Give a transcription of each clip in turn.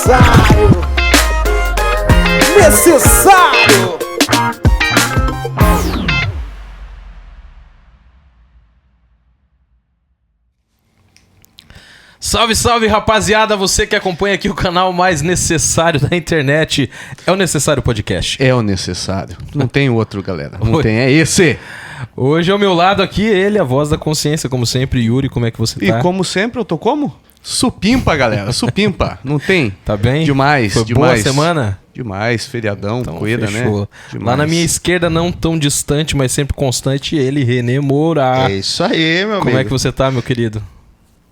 necessário. Necessário. Salve, salve, rapaziada! Você que acompanha aqui o canal mais necessário da internet. É o Necessário Podcast. É o necessário. Não tem outro, galera. Não tem, é esse. Hoje ao meu lado aqui, ele, a voz da consciência, como sempre. Yuri, como é que você tá? E como sempre, eu tô como? Supimpa, galera. Supimpa. Não tem? Tá bem? Demais, Foi demais. boa semana? Demais, feriadão, Então, coisa, fechou. né? Demais. Lá na minha esquerda, não tão distante, mas sempre constante, ele, Renê Moura. É isso aí, meu amigo. Como é que você tá, meu querido?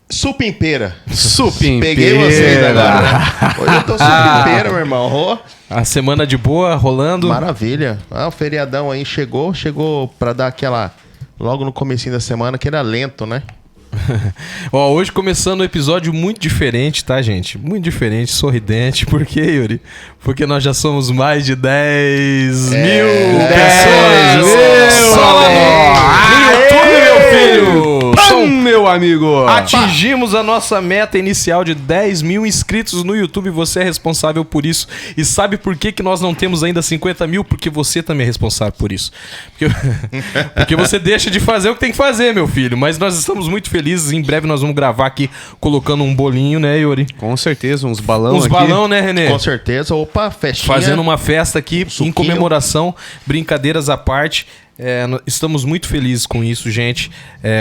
Supimpeira. Supimpeira. Peguei vocês agora. Hoje eu tô supimpeira, meu irmão. Oh, A semana de boa, rolando? maravilha. O feriadão aí chegou pra dar aquela... Logo no comecinho da semana, que era lento, né? Ó, hoje começando um episódio muito diferente, tá, gente? Muito diferente, sorridente. Por quê, Yuri? Porque nós já somos mais de 10 mil pessoas! Só lá no YouTube, meu filho! Meu amigo! Atingimos a nossa meta inicial de 10 mil inscritos no YouTube. Você é responsável por isso. E sabe por que nós não temos ainda 50 mil? Porque você também é responsável por isso. Porque você deixa de fazer o que tem que fazer, meu filho. Mas nós estamos muito felizes. Em breve nós vamos gravar aqui colocando um bolinho, né, Yuri? Com certeza, uns balão Uns aqui. balão, né, Renê? Com certeza. Opa, festinha. Fazendo uma festa aqui Suquinho. em comemoração, brincadeiras à parte. Estamos muito felizes com isso, gente.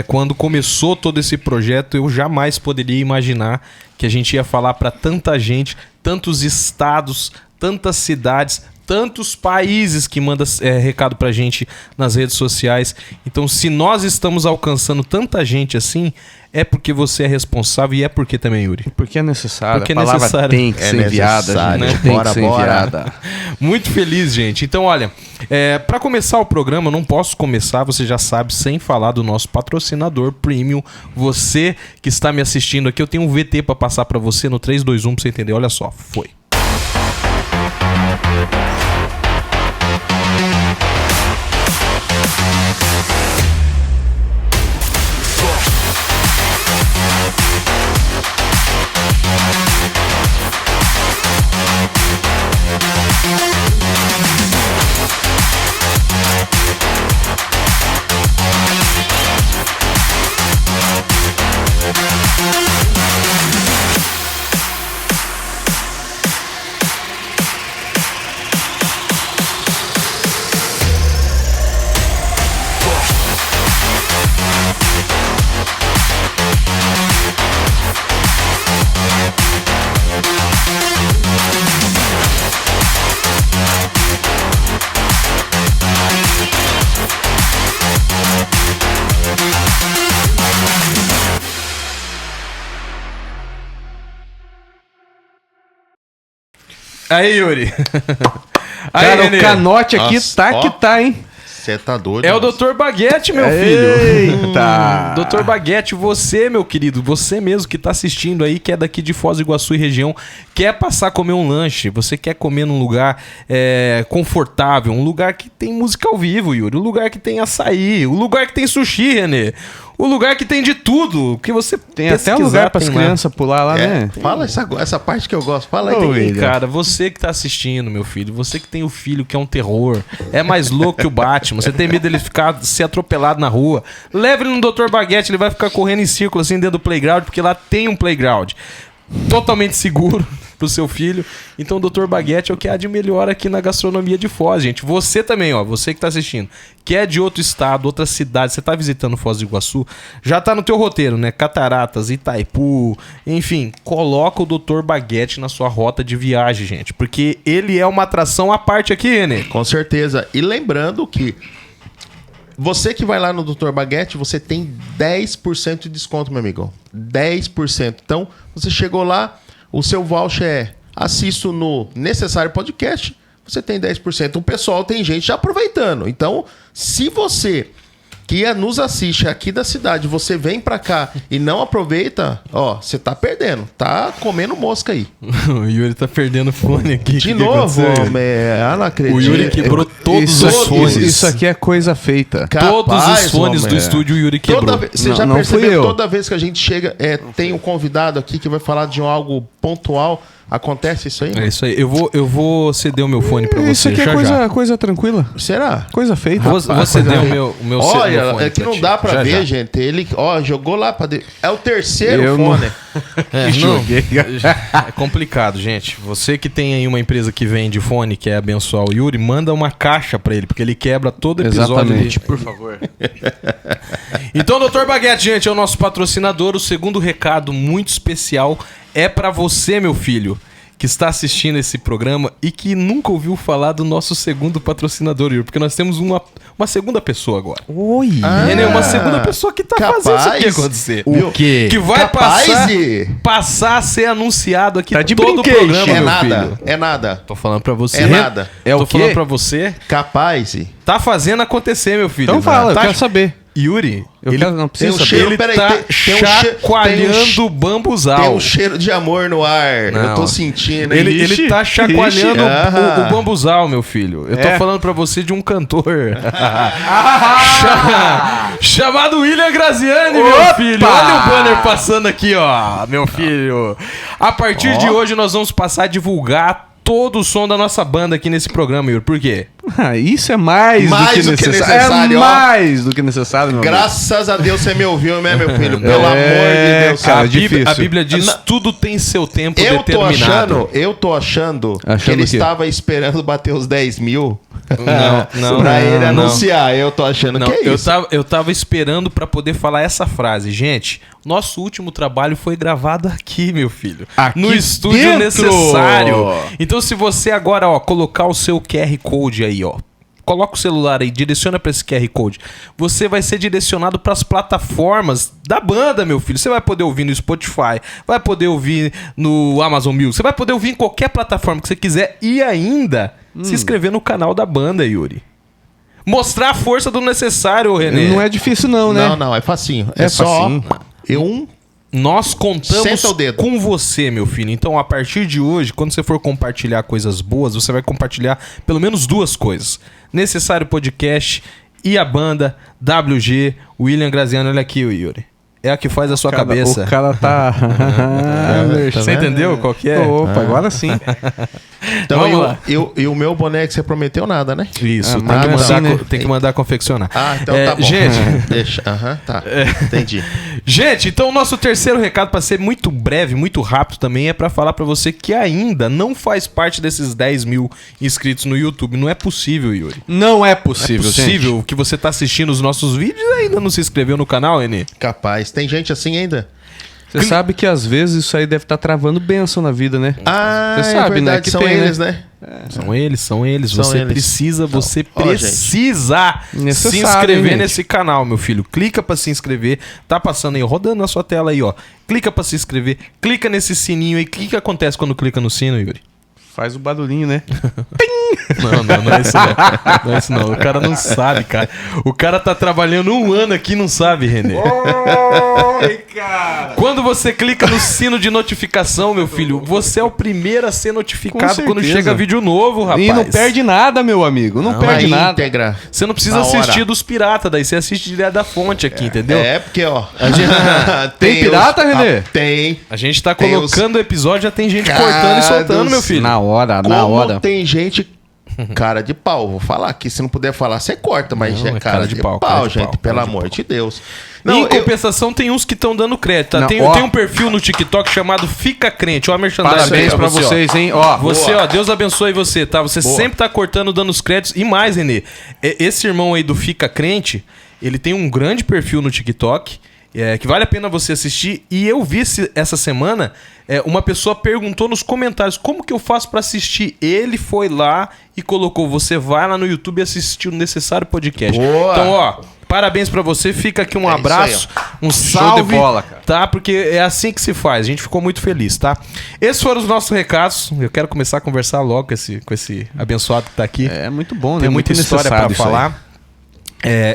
Quando começou todo esse projeto, eu jamais poderia imaginar que a gente ia falar para tanta gente, tantos estados, tantas cidades, tantos países que mandam recado pra gente nas redes sociais. Então, se nós estamos alcançando tanta gente assim, é porque você é responsável e é porque também, Yuri. Porque é necessário. Porque a palavra necessário. tem que É ser enviada, necessário, gente. né? Tem Bora, que ser bora. enviada. Muito feliz, gente. Então, olha, para começar o programa, eu não posso começar, você já sabe, sem falar do nosso patrocinador premium. Você que está me assistindo aqui, eu tenho um VT para passar para você no 3, 2, 1 pra você entender. Olha só, foi. Aí, Yuri. Aí, Cara, Renê. o canote aqui Nossa, tá ó. que tá, hein? Você tá doido. É o moço. Dr. Baguete, meu filho. Eita! Dr. Baguete, você, meu querido, você mesmo que tá assistindo aí, que é daqui de Foz do Iguaçu e região, quer passar a comer um lanche, você quer comer num lugar confortável, um lugar que tem música ao vivo, Yuri, um lugar que tem açaí, um lugar que tem sushi, Renê, um lugar que tem de tudo, que você Tem até um lugar pras crianças pular lá, né? Fala essa parte que eu gosto. Fala aí. Ô, tem- William. Cara, você que tá assistindo, meu filho, você que tem o filho que é um terror, é mais louco que o Batman, você tem medo dele ser atropelado na rua, leve ele no Dr. Baguete, ele vai ficar correndo em círculo assim dentro do playground, porque lá tem um playground totalmente seguro pro seu filho. Então o Dr. Baguete é o que há de melhor aqui na gastronomia de Foz, gente. Você também, ó, você que tá assistindo, que é de outro estado, outra cidade, você tá visitando Foz do Iguaçu, já tá no teu roteiro, né? Cataratas, Itaipu, enfim, coloca o Dr. Baguete na sua rota de viagem, gente, porque ele é uma atração à parte aqui, Renê. Com certeza. E lembrando que você que vai lá no Dr. Baguete, você tem 10% de desconto, meu amigo. 10%. Então, você chegou lá, o seu voucher é assisto no Necessário Podcast, você tem 10%. O pessoal tem gente já aproveitando. Então, se você que nos assiste aqui da cidade, você vem pra cá e não aproveita, ó, você tá perdendo. Tá comendo mosca aí. O Yuri tá perdendo o fone aqui. De Que novo, aconteceu? homem. Não acredito. O Yuri quebrou todos Isso os aqui, fones. isso aqui é coisa feita. Todos os Capaz, fones do homem. estúdio o Yuri quebrou. Toda vez, você Não, já não fui percebeu, eu. toda vez que a gente chega, tem um convidado aqui que vai falar de algo pontual, Acontece isso aí? É isso aí. Eu vou ceder o meu fone pra Isso você aqui já é já. coisa tranquila. Será? Coisa feita. Vou ceder o meu meu Olha, fone é que pra não ti. dá pra Já, ver, já. gente. Ele, jogou lá pra dentro. É o terceiro Eu fone. É, não, é complicado, gente. Você que tem aí uma empresa que vende fone, quer abençoar o Yuri, manda uma caixa pra ele, porque ele quebra todo episódio. Exatamente. Por favor. Então, Dr. Baguete, gente, é o nosso patrocinador. O segundo recado muito especial é pra você, meu filho, que está assistindo esse programa e que nunca ouviu falar do nosso segundo patrocinador, Yuri, porque nós temos uma segunda pessoa agora. Oi. Ele é uma segunda pessoa que tá capaz. fazendo isso aqui acontecer. O quê? Que vai Capaz de- passar a ser anunciado aqui Tá de todo o brinquedo. programa, É meu nada. filho. É nada. Tô falando pra você. É nada. É o Tô quê? falando pra você. Capaz de... Tá fazendo acontecer, meu filho. Então fala, tá eu quero saber. Yuri, Eu ele, quero, não Tem preciso um saber. cheiro, ele peraí, tá tem um cheiro- chacoalhando o bambuzal. Tem um cheiro de amor no ar. Não. Eu tô sentindo. hein? Ele Ixi, tá chacoalhando ixi. o bambuzal, meu filho. Eu tô É. falando pra você de um cantor. Chamado William Graziani, meu Opa! filho. Olha o banner passando aqui, ó, meu filho. A partir de hoje nós vamos passar a divulgar todo o som da nossa banda aqui nesse programa, Yuri. Por quê? Ah, isso é mais do que necessário. necessário, É ó. mais do que necessário, meu amigo. Graças a Deus você me ouviu, né, meu filho? Pelo amor de Deus. cara, a, Bíblia, difícil. a Bíblia diz tudo tem seu tempo determinado. Eu tô achando que Achando ele o quê? estava esperando bater os 10 mil Não, pra ele não. anunciar. Eu tô achando Não, que é isso. eu tava esperando pra poder falar essa frase. Gente, nosso último trabalho foi gravado aqui, meu filho. Aqui no estúdio dentro! necessário. Então, se você agora, ó, colocar o seu QR Code aí, ó. Coloca o celular aí, direciona pra esse QR Code. Você vai ser direcionado pras plataformas da banda, meu filho. Você vai poder ouvir no Spotify, vai poder ouvir no Amazon Music, você vai poder ouvir em qualquer plataforma que você quiser e ainda se inscrever no canal da banda, Yuri. Mostrar a força do necessário, René. Não é difícil não, né? Não, é facinho. É É só facinho. Nós contamos Senta o dedo. com você, meu filho. Então, a partir de hoje, quando você for compartilhar coisas boas, você vai compartilhar pelo menos duas coisas. Necessário Podcast e a banda WG, William Graziano. Olha aqui, o Yuri. É a que faz a sua cabeça. O cara tá... Você entendeu qual que é? Opa, agora sim. Então, Vamos lá. e o meu boné que você prometeu nada, né? Isso, Ah, tem que mandar confeccionar. Ah, então tá bom. Gente, Deixa. Aham, tá. Entendi. Gente, então o nosso terceiro recado, pra ser muito breve, muito rápido também, é pra falar pra você que ainda não faz parte desses 10 mil inscritos no YouTube. Não é possível, Yuri. Não é possível, É possível que você tá assistindo os nossos vídeos e ainda não se inscreveu no canal, Enê? Capaz. Tem gente assim ainda? Você sabe que às vezes isso aí deve estar travando bênção na vida, né? Ah, Você sabe, né? Que São tem, eles, né? São eles. São Você eles. precisa, você Ó, precisa se Necessário, inscrever hein, gente? nesse canal, meu filho. Clica pra se inscrever. Tá passando aí, rodando na sua tela aí, ó. Clica pra se inscrever. Clica nesse sininho aí. O que acontece quando clica no sino, Yuri? Faz o barulhinho, né? Não é isso não. Não é isso não. O cara não sabe, cara. O cara tá trabalhando um ano aqui e não sabe, René. Oi, cara! Quando você clica no sino de notificação, meu filho, você é o primeiro a ser notificado Com quando certeza. chega vídeo novo, rapaz. E não perde nada, meu amigo. Não perde Na nada. íntegra. Você não precisa Na hora. assistir dos piratas, daí você assiste direto da fonte aqui, entendeu? É, porque, ó. Tem pirata, Renê? Tem. A gente tá Tem colocando o episódio, já tem gente Cara cortando e soltando, do meu filho. Na hora, Como na hora. tem gente. Cara de pau, vou falar aqui. Se não puder falar, você corta, mas Não, é é cara de pau, cara de gente, pau, pelo cara de amor pau. de Deus. Em eu- compensação, tem uns que estão dando crédito, tá? Não, Tem, ó. tem um perfil no TikTok chamado Fica Crente, ó, a merchandising Parabéns aí pra ó. vocês, hein? Ó, Você, Boa. ó, Deus abençoe você, tá? Você sempre tá cortando, dando os créditos. E mais, Renê, esse irmão aí do Fica Crente, ele tem um grande perfil no TikTok, que vale a pena você assistir. E eu vi essa semana, uma pessoa perguntou nos comentários, como que eu faço pra assistir? Ele foi lá e colocou, você vai lá no YouTube e assistir o Necessário Podcast. Boa. Então, ó, parabéns pra você, fica aqui um É isso abraço, um Show de salve, bola, cara. tá? Porque é assim que se faz. A gente ficou muito feliz, tá? Esses foram os nossos recados. Eu quero começar a conversar logo com esse abençoado que tá aqui. é muito bom, né? Tem muita Muito história pra necessário isso aí. falar.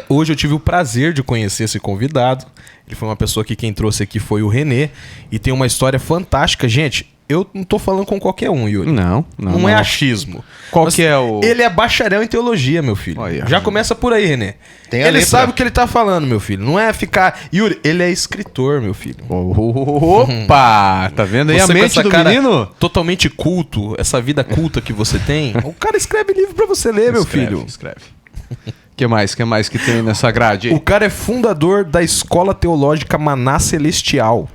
Hoje eu tive o prazer de conhecer esse convidado. Ele foi uma pessoa que quem trouxe aqui foi o Renê. E tem uma história fantástica. Gente, eu não tô falando com qualquer um, Yuri. Não É achismo. Qual que é o... Ele é bacharel em teologia, meu filho. Olha. Já começa por aí, Renê. Tem a Ele letra. sabe o que ele tá falando, meu filho. Não é ficar... Yuri, ele é escritor, meu filho. Opa! Tá vendo aí a Você com mente essa do cara menino? totalmente culto, essa vida culta que você tem, o cara escreve livro pra você ler, meu filho. Escreve. Que mais que tem nessa grade aí? O cara é fundador da Escola Teológica Maná Celestial.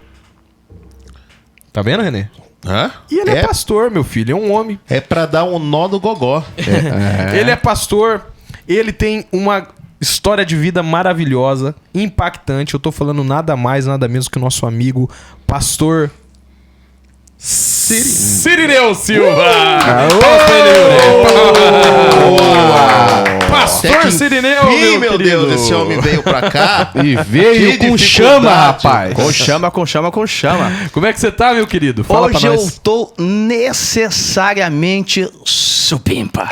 Tá vendo, Renê? Hã? E ele é pastor, meu filho. É um homem. É pra dar um nó no gogó. Ele é pastor. Ele tem uma história de vida maravilhosa, impactante. Eu tô falando nada mais, nada menos que o nosso amigo, pastor Cirineu Silva. Pastor Cirineu, meu querido. Deus, esse homem veio pra cá. E veio Que com dificuldade. chama, rapaz. Com chama. Como é que você tá, meu querido? Fala Hoje pra eu nós. tô necessariamente supimpa.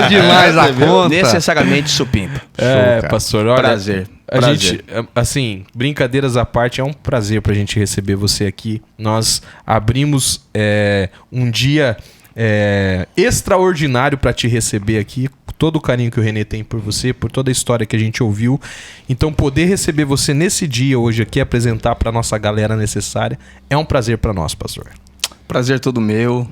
Demais a Você viu? conta. Necessariamente supimpa. É, cara. pastor, olha... Prazer. A gente, assim, brincadeiras à parte, é um prazer pra gente receber você aqui. Nós abrimos um dia extraordinário pra te receber aqui. Todo o carinho que o Renê tem por você, por toda a história que a gente ouviu. Então, poder receber você nesse dia hoje aqui, apresentar pra nossa galera necessária, é um prazer pra nós, pastor. Prazer todo meu.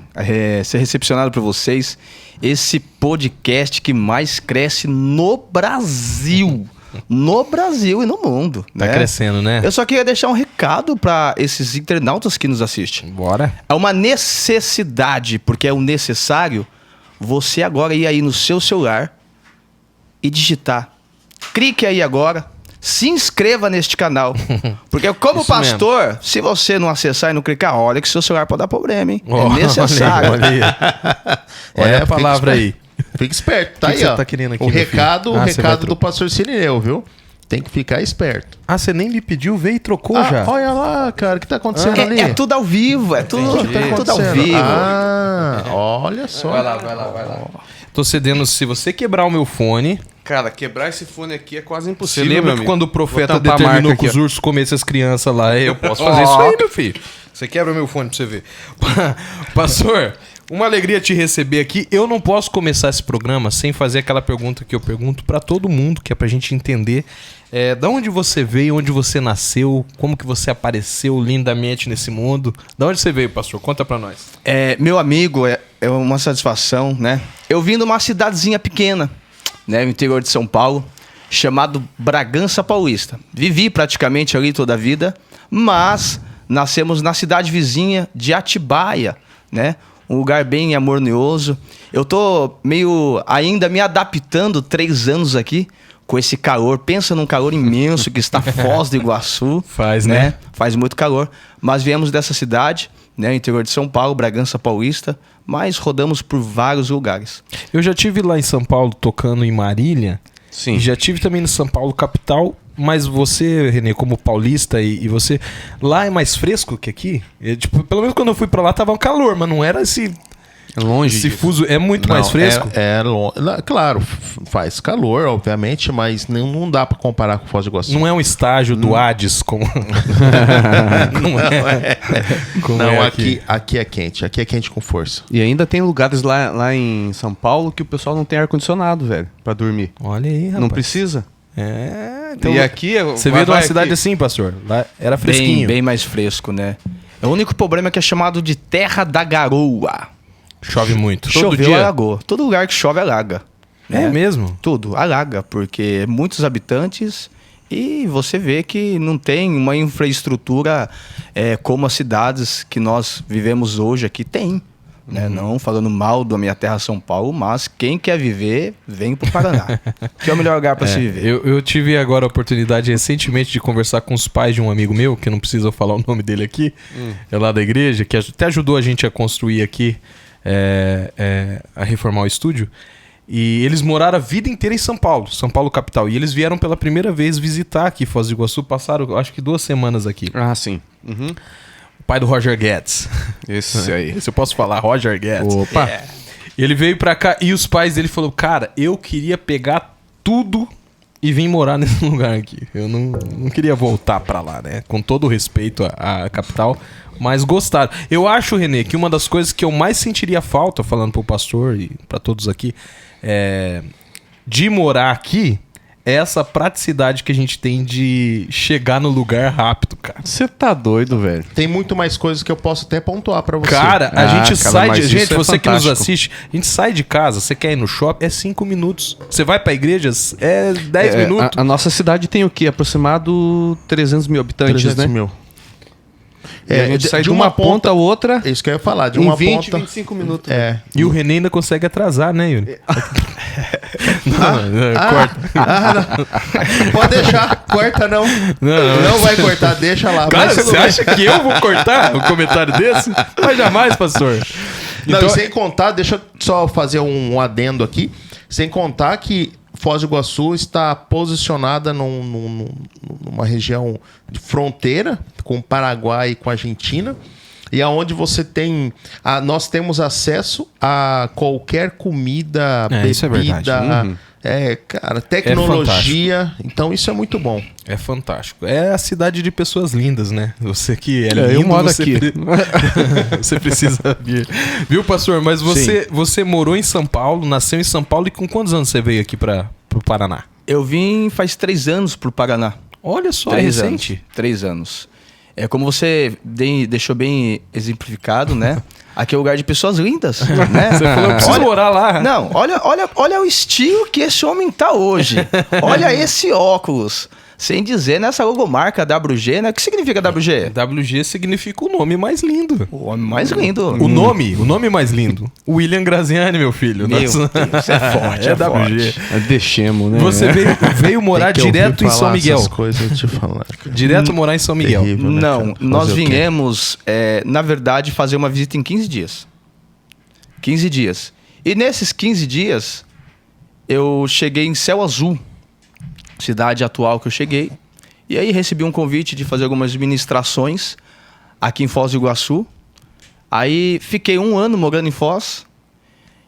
Ser recepcionado por vocês. Esse podcast que mais cresce no Brasil. No Brasil e no mundo. Tá crescendo, né? Eu só queria deixar um recado para esses internautas que nos assistem. Bora. É uma necessidade, porque é o necessário, você agora ir aí no seu celular e digitar. Clique aí agora, se inscreva neste canal. Porque como Isso pastor, se você não acessar e não clicar, olha que seu celular pode dar problema, hein? Ó, É necessário. Olha aí. Olha a palavra aí. Fica esperto, tá Que aí, que você ó. tá querendo aqui, o meu recado, filho? o Ah, você vai recado do pastor Cirineu, viu? Tem que ficar esperto. Ah, você nem me pediu, veio e trocou já. Olha lá, cara, o que tá acontecendo ali? É tudo ao vivo, é tudo ao acontecendo? vivo. Olha só. Vai lá. Tô cedendo, se você quebrar o meu fone... Cara, quebrar esse fone aqui é quase Você impossível, lembra meu que amigo. quando o profeta Vou tampar a determinou marca que os aqui, ó. ursos comessem as crianças lá? Eu posso fazer isso aí, meu filho. Você quebra meu fone pra você ver. Pastor, uma alegria te receber aqui. Eu não posso começar esse programa sem fazer aquela pergunta que eu pergunto pra todo mundo, que é pra gente entender da onde você veio, onde você nasceu, como que você apareceu lindamente nesse mundo. Da onde você veio, pastor? Conta pra nós. Meu amigo, é uma satisfação, né? Eu vim de uma cidadezinha pequena, né, no interior de São Paulo, chamado Bragança Paulista. Vivi praticamente ali toda a vida, mas nascemos na cidade vizinha de Atibaia, né? Um lugar bem harmonioso. Eu tô meio ainda me adaptando 3 anos aqui com esse calor. Pensa num calor imenso que está Foz do Iguaçu. Faz, né? Faz muito calor. Mas viemos dessa cidade, né, interior de São Paulo, Bragança Paulista, mas rodamos por vários lugares. Eu já tive lá em São Paulo tocando em Marília. Sim. E já tive também no São Paulo capital. Mas você, Renê, como paulista e você... Lá é mais fresco que aqui? Tipo, pelo menos quando eu fui pra lá tava um calor, mas não era esse... É longe Esse disso. fuso é muito mais fresco? Claro, faz calor, obviamente, mas não dá pra comparar com Foz do Iguaçu. Não é um estágio do Hades como... não é. Como Não, é aqui é quente. Aqui é quente com força. E ainda tem lugares lá em São Paulo que o pessoal não tem ar-condicionado, velho, pra dormir. Olha aí, rapaz. Não precisa. Então, E aqui... você veio de uma cidade assim, pastor? Lá era fresquinho. Bem mais fresco, né? O único problema é que é chamado de Terra da Garoa. Chove muito. Choveu, alagou. Todo lugar que chove, alaga. É mesmo? Tudo, alaga, porque muitos habitantes e você vê que não tem uma infraestrutura como as cidades que nós vivemos hoje aqui tem. Né? Não falando mal da minha terra São Paulo, mas quem quer viver, vem pro Paraná. Que é o melhor lugar para se viver. Eu tive agora a oportunidade recentemente de conversar com os pais de um amigo meu, que não precisa falar o nome dele aqui, é lá da igreja, que até ajudou a gente a construir aqui, a reformar o estúdio. E eles moraram a vida inteira em São Paulo capital. E eles vieram pela primeira vez visitar aqui Foz do Iguaçu, passaram acho que 2 semanas aqui. Ah, sim. Uhum. O pai do Roger Guedes. Esse aí. Esse eu posso falar, Roger Guedes. Opa. Ele veio pra cá e os pais dele falaram, cara, eu queria pegar tudo e vim morar nesse lugar aqui. Eu não queria voltar pra lá, né? Com todo o respeito à capital, mas gostaram. Eu acho, Renê, que uma das coisas que eu mais sentiria falta, falando pro pastor e pra todos aqui, de morar aqui, é essa praticidade que a gente tem de chegar no lugar rápido, cara. Você tá doido, velho. Tem muito mais coisas que eu posso até pontuar pra você. Cara, a gente sai mas de... isso Gente, é você que nos fantástico. assiste, a gente sai de casa, você quer ir no shopping, é 5 minutos. Você vai pra igreja, é 10 minutos. A nossa cidade tem o quê? Aproximado 300 mil habitantes, 300 né? mil. E a gente sai de uma ponta a outra Isso que eu ia falar, de em uma 20, ponta. 25 minutos. É. E o Renê ainda consegue atrasar, né, Yuri? Corta. Não. Pode deixar, corta não. Não vai cortar, deixa lá. Cara, Mas você acha que eu vou cortar um comentário desse? Mas jamais, pastor. Não, Então- e sem contar, deixa eu só fazer um adendo aqui. Sem contar que Foz do Iguaçu está posicionada numa região de fronteira com o Paraguai e com a Argentina. E aonde você tem... nós temos acesso a qualquer comida, isso é verdade. cara, tecnologia. Então isso é muito bom. É fantástico. É a cidade de pessoas lindas, né? Você que é lindo, eu moro você aqui. você precisa vir. Viu, pastor? Mas você morou em São Paulo, nasceu em São Paulo e com quantos anos você veio aqui pro Paraná? Eu vim faz 3 anos pro Paraná. Olha só, 3 é recente. anos. 3 anos. É como você deixou bem exemplificado, né? Aqui é um lugar de pessoas lindas, né? Você falou, eu preciso morar lá. Não, olha o estilo que esse homem tá hoje. Olha esse óculos. Sem dizer nessa logomarca WG, né? O que significa WG? WG significa o nome mais lindo. O homem mais lindo. O nome mais lindo. William Graziani, meu filho. Meu Nossa. Deus, é forte, É é WG. forte. É Deixemos, né? Você veio morar Tem que direto ouvir em São falar Miguel. essas coisas, eu te falar. Direto morar em São Miguel. Terrível, né, Não, cara? nós Fazer o quê? viemos, na verdade, fazer uma visita em 15 dias. 15 dias. E nesses 15 dias, eu cheguei em Céu Azul, cidade atual que eu cheguei. E aí recebi um convite de fazer algumas ministrações aqui em Foz do Iguaçu. Aí fiquei 1 ano morando em Foz.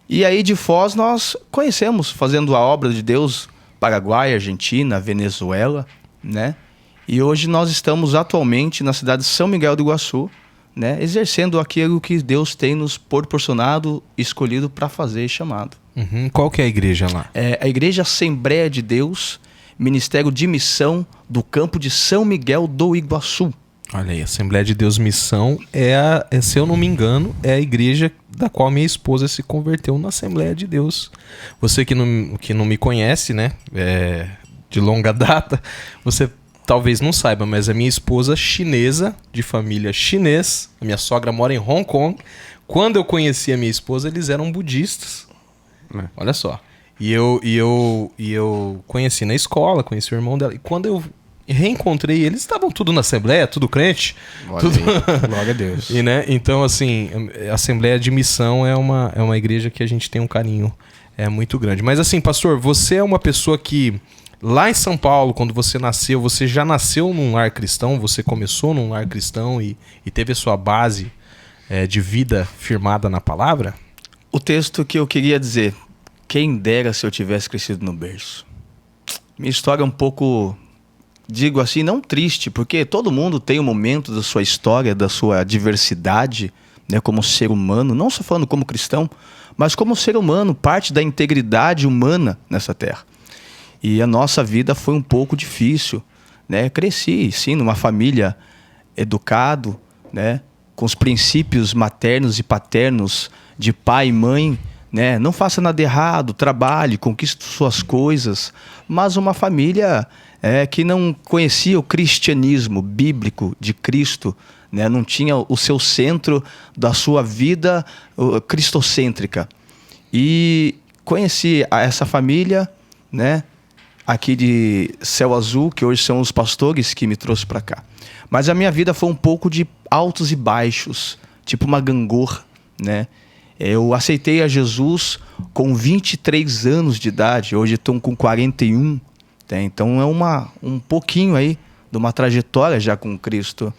E aí de Foz nós conhecemos, fazendo a obra de Deus, Paraguai, Argentina, Venezuela, né? E hoje nós estamos atualmente na cidade de São Miguel do Iguaçu, né? Exercendo aquilo que Deus tem nos proporcionado, escolhido para fazer e chamado. Uhum. Qual que é a igreja lá? É a Igreja Assembleia de Deus, Ministério de Missão do Campo de São Miguel do Iguaçu. Olha aí, Assembleia de Deus Missão se eu não me engano, é a igreja da qual minha esposa se converteu na Assembleia de Deus. Você que não me conhece, né, de longa data, você talvez não saiba, mas a minha esposa chinesa, de família chinês, a minha sogra mora em Hong Kong. Quando eu conheci a minha esposa, eles eram budistas. Olha só. E eu conheci na escola, conheci o irmão dela. E quando eu reencontrei eles, estavam tudo na Assembleia, tudo crente. Glória a Deus. E, né, então, assim, a Assembleia de Missão é uma igreja que a gente tem um carinho muito grande. Mas assim, pastor, você é uma pessoa que lá em São Paulo, quando você nasceu, você já nasceu num lar cristão? Você começou num lar cristão e teve a sua base de vida firmada na palavra? O texto que eu queria dizer: quem dera se eu tivesse crescido no berço. Minha história é um pouco, digo assim, não triste, porque todo mundo tem um momento da sua história, da sua diversidade, né, como ser humano, não só falando como cristão, mas como ser humano, parte da integridade humana nessa terra. E a nossa vida foi um pouco difícil, né? Cresci, sim, numa família educado, né, com os princípios maternos e paternos de pai e mãe, né? Não faça nada errado, trabalhe, conquiste suas coisas, mas uma família que não conhecia o cristianismo bíblico de Cristo, né? Não tinha o seu centro da sua vida cristocêntrica. E conheci essa família, né, aqui de Céu Azul, que hoje são os pastores que me trouxeram para cá. Mas a minha vida foi um pouco de altos e baixos, tipo uma gangorra, né? Eu aceitei a Jesus com 23 anos de idade, hoje estou com 41, né? Então é um pouquinho aí de uma trajetória já com Cristo.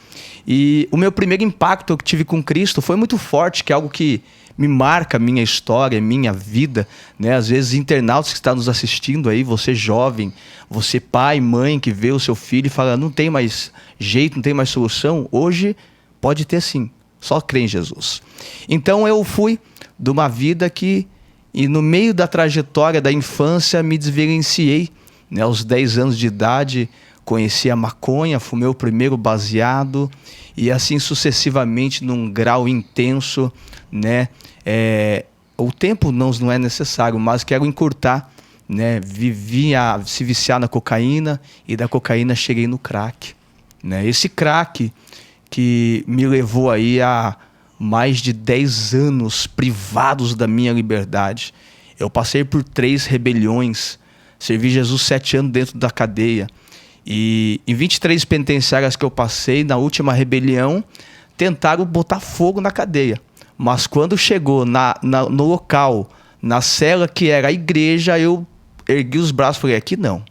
E o meu primeiro impacto que tive com Cristo foi muito forte, que é algo que me marca a minha história, minha vida, né? Às vezes internautas que estão nos assistindo aí, você jovem, você pai, mãe que vê o seu filho e fala, não tem mais jeito, não tem mais solução. Hoje pode ter sim, só crê em Jesus. Então eu fui de uma vida que, e no meio da trajetória da infância, me desverenciei, né? Aos 10 anos de idade, conheci a maconha, fumei o primeiro baseado e assim sucessivamente num grau intenso, né? O tempo não é necessário, mas quero encurtar, né? Vivi a se viciar na cocaína e da cocaína cheguei no crack, né? Esse crack que me levou aí a mais de 10 anos privados da minha liberdade. Eu passei por 3 rebeliões, servi Jesus 7 anos dentro da cadeia. E em 23 penitenciárias que eu passei, na última rebelião, tentaram botar fogo na cadeia. Mas quando chegou no local, na cela que era a igreja, eu ergui os braços e falei, aqui não.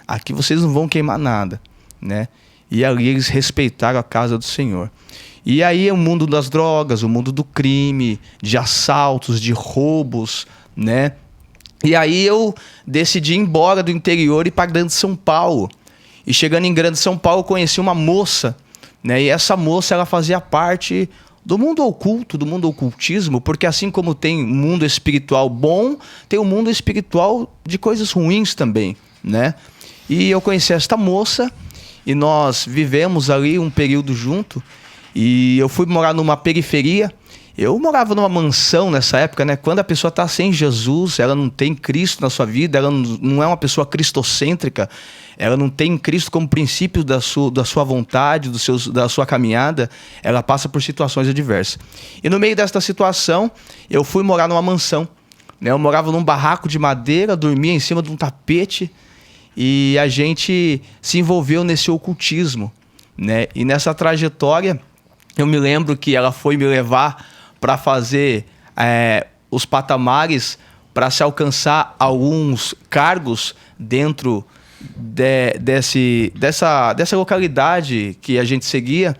Aqui vocês não vão queimar nada, né? E ali eles respeitaram a casa do Senhor. E aí o mundo das drogas, o mundo do crime, de assaltos, de roubos, né? E aí eu decidi ir embora do interior e ir para Grande São Paulo. E chegando em Grande São Paulo, conheci uma moça, né? E essa moça, ela fazia parte do mundo oculto, do mundo ocultismo, porque assim como tem um mundo espiritual bom, tem um mundo espiritual de coisas ruins também, né? E eu conheci esta moça e nós vivemos ali um período junto. E eu fui morar numa periferia. Eu morava numa mansão nessa época, né? Quando a pessoa está sem Jesus, ela não tem Cristo na sua vida, ela não é uma pessoa cristocêntrica, ela não tem Cristo como princípio da sua vontade, da sua caminhada, ela passa por situações adversas. E no meio desta situação, eu fui morar numa mansão, né? Eu morava num barraco de madeira, dormia em cima de um tapete e a gente se envolveu nesse ocultismo, né? E nessa trajetória, eu me lembro que ela foi me levar para fazer os patamares para se alcançar alguns cargos dentro dessa localidade que a gente seguia.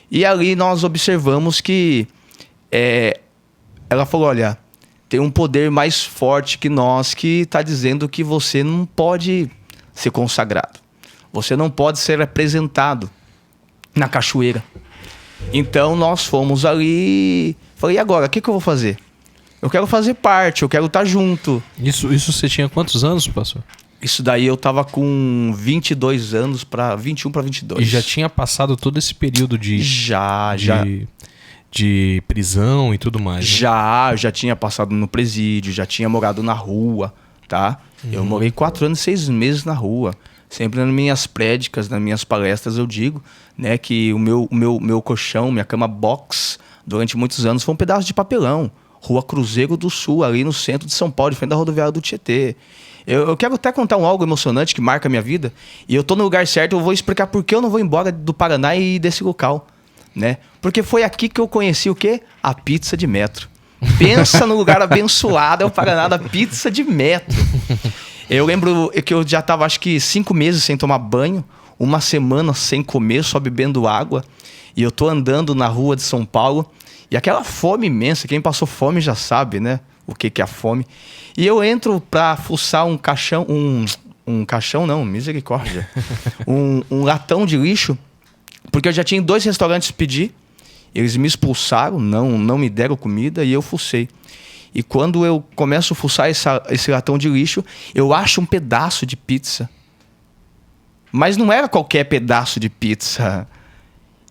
E ali nós observamos que ela falou, olha, tem um poder mais forte que nós que está dizendo que você não pode ser consagrado. Você não pode ser apresentado na cachoeira. Então nós fomos ali. Falei, e agora? O que eu vou fazer? Eu quero fazer parte, eu quero estar junto. Isso você tinha quantos anos, pastor? Isso daí eu tava com 22 anos, 21 para 22. E já tinha passado todo esse período de prisão e tudo mais, né? Já tinha passado no presídio, já tinha morado na rua, tá? Eu morei 4 anos e 6 meses na rua. Sempre nas minhas prédicas, nas minhas palestras eu digo, né, que o meu colchão, minha cama box, durante muitos anos foi um pedaço de papelão. Rua Cruzeiro do Sul, ali no centro de São Paulo, de frente da rodoviária do Tietê. Eu quero até contar algo emocionante que marca a minha vida. E eu tô no lugar certo, eu vou explicar por que eu não vou embora do Paraná e desse local, né? Porque foi aqui que eu conheci o quê? A pizza de metro. Pensa no lugar abençoado, é o Paraná da pizza de metro. Eu lembro que eu já tava, acho que 5 meses sem tomar banho, 1 semana sem comer, só bebendo água. E eu tô andando na rua de São Paulo e aquela fome imensa, quem passou fome já sabe, né? O que é a fome. E eu entro pra fuçar um caixão, um caixão não, misericórdia. um latão de lixo, porque eu já tinha 2 restaurantes pedir. Eles me expulsaram, não me deram comida e eu fucei. E quando eu começo a fuçar esse latão de lixo, eu acho um pedaço de pizza. Mas não era qualquer pedaço de pizza.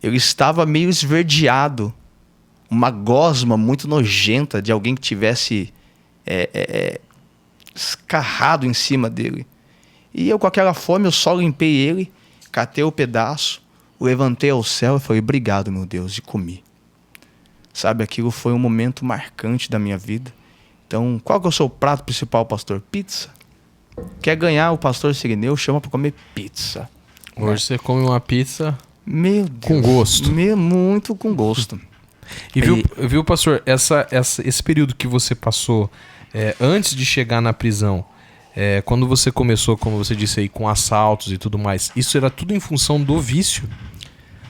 Ele estava meio esverdeado. Uma gosma muito nojenta de alguém que tivesse escarrado em cima dele. E eu, com aquela fome, eu só limpei ele, catei o pedaço, levantei ao céu e falei, obrigado, meu Deus, e comi. Sabe, aquilo foi um momento marcante da minha vida. Então, qual que é o seu prato principal, pastor? Pizza. Quer ganhar o pastor Sirineu, chama pra comer pizza. Hoje você come uma pizza Meu Deus, com gosto. Muito com gosto. E viu, pastor, esse período que você passou antes de chegar na prisão, quando você começou, como você disse aí, com assaltos e tudo mais, isso era tudo em função do vício?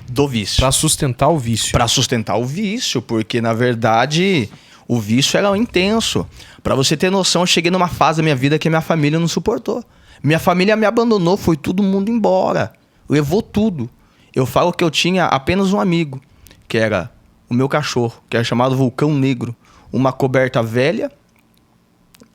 Do vício. Pra sustentar o vício. Pra sustentar o vício, porque na verdade O vício era intenso. Pra você ter noção, eu cheguei numa fase da minha vida que a minha família não suportou. Minha família me abandonou, foi todo mundo embora. Levou tudo. Eu falo que eu tinha apenas um amigo, que era o meu cachorro, que era chamado Vulcão Negro. Uma coberta velha,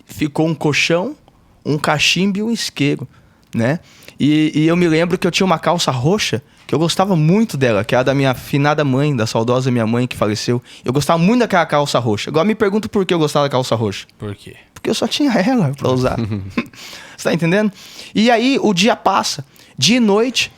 ficou um colchão, um cachimbo e um isqueiro, né? E eu me lembro que eu tinha uma calça roxa, que eu gostava muito dela, que era da minha finada mãe, da saudosa minha mãe que faleceu. Eu gostava muito daquela calça roxa. Agora me pergunto por que eu gostava da calça roxa. Por quê? Porque eu só tinha ela pra usar. Você tá entendendo? E aí o dia passa. Dia e noite,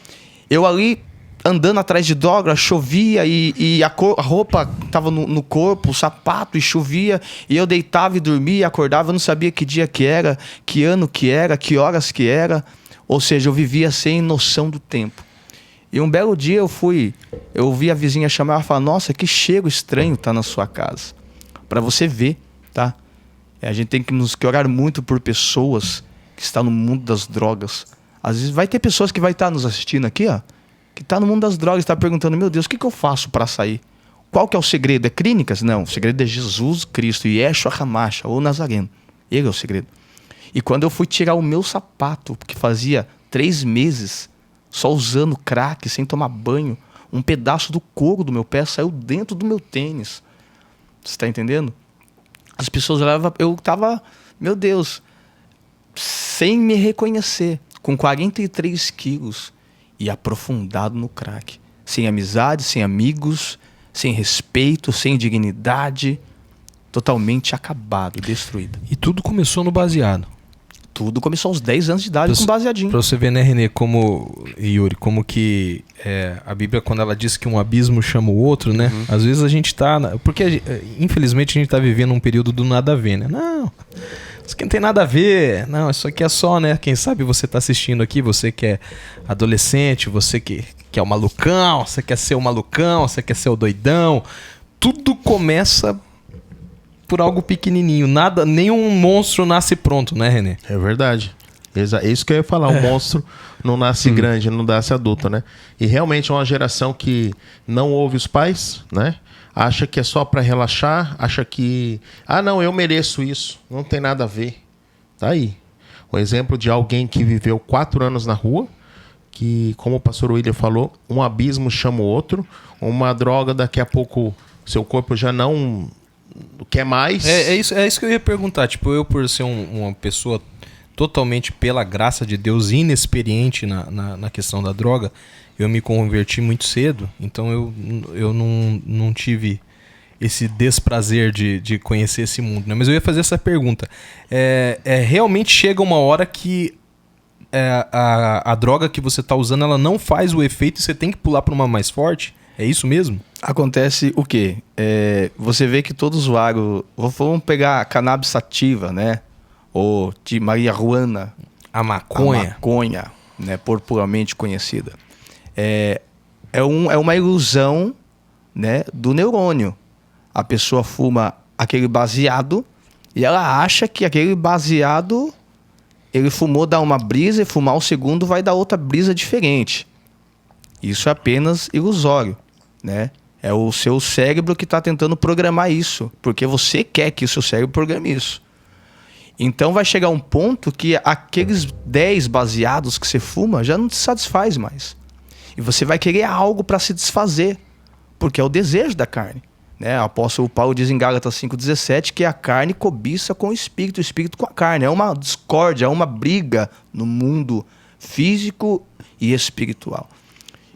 eu ali andando atrás de droga, chovia e a roupa tava no corpo, o sapato, e chovia. E eu deitava e dormia, acordava, eu não sabia que dia que era, que ano que era, que horas que era. Ou seja, eu vivia sem noção do tempo. E um belo dia eu ouvi a vizinha chamar e falar: nossa, que cheiro estranho tá na sua casa. Pra você ver, tá? A gente tem que orar muito por pessoas que estão no mundo das drogas. Às vezes vai ter pessoas que vai estar nos assistindo aqui, ó, que tá no mundo das drogas e tá perguntando: meu Deus, o que eu faço para sair? Qual que é o segredo? É clínicas? Não, o segredo é Jesus Cristo, Yeshua HaMashiach, ou Nazareno. Ele é o segredo. E quando eu fui tirar o meu sapato, porque fazia 3 meses só usando crack, sem tomar banho, um pedaço do couro do meu pé saiu dentro do meu tênis. Você tá entendendo? As pessoas olhavam, eu tava, meu Deus, sem me reconhecer, com 43 quilos e aprofundado no crack. Sem amizade, sem amigos, sem respeito, sem dignidade, totalmente acabado, destruído. E tudo começou no baseado. Tudo começou aos 10 anos de idade com baseadinho. Pra você ver, né, Renê, Yuri, como que a Bíblia, quando ela diz que um abismo chama o outro, né? Às vezes a gente tá... Porque, infelizmente, a gente tá vivendo um período do nada a ver, né? Não, isso aqui não tem nada a ver. Não, isso aqui é só, né? Quem sabe você tá assistindo aqui, você que é adolescente, você que é o malucão, você quer ser o malucão, você quer ser o doidão. Tudo começa por algo pequenininho. Nada, nenhum monstro nasce pronto, né, Renê? É verdade. É isso que eu ia falar. O monstro não nasce grande, não nasce adulto, né? E realmente é uma geração que não ouve os pais, né? Acha que é só para relaxar, acha que... Ah, não, eu mereço isso. Não tem nada a ver. Tá aí. O exemplo de alguém que viveu 4 anos na rua, que, como o pastor William falou, um abismo chama o outro, uma droga, daqui a pouco seu corpo já não quer mais. É isso que eu ia perguntar. Tipo, eu por ser uma pessoa totalmente, pela graça de Deus, inexperiente na questão da droga, eu me converti muito cedo, então eu não tive esse desprazer de conhecer esse mundo, né? Mas eu ia fazer essa pergunta. Realmente chega uma hora que a droga que você está usando, ela não faz o efeito e você tem que pular para uma mais forte? É isso mesmo? Acontece o quê? Você vê que todo usuário... Vamos pegar a cannabis sativa, né? Ou de marihuana. A maconha. A maconha, né? Popularmente conhecida. É uma ilusão, né, do neurônio. A pessoa fuma aquele baseado e ela acha que aquele baseado, ele fumou, dá uma brisa, e fumar o segundo vai dar outra brisa diferente. Isso é apenas ilusório, né? É o seu cérebro que está tentando programar isso, porque você quer que o seu cérebro programe isso. Então vai chegar um ponto que aqueles 10 baseados que você fuma já não te satisfaz mais. E você vai querer algo para se desfazer, porque é o desejo da carne, né? O apóstolo Paulo diz em Gálatas 5,17 que a carne cobiça com o espírito com a carne. É uma discórdia, é uma briga no mundo físico e espiritual.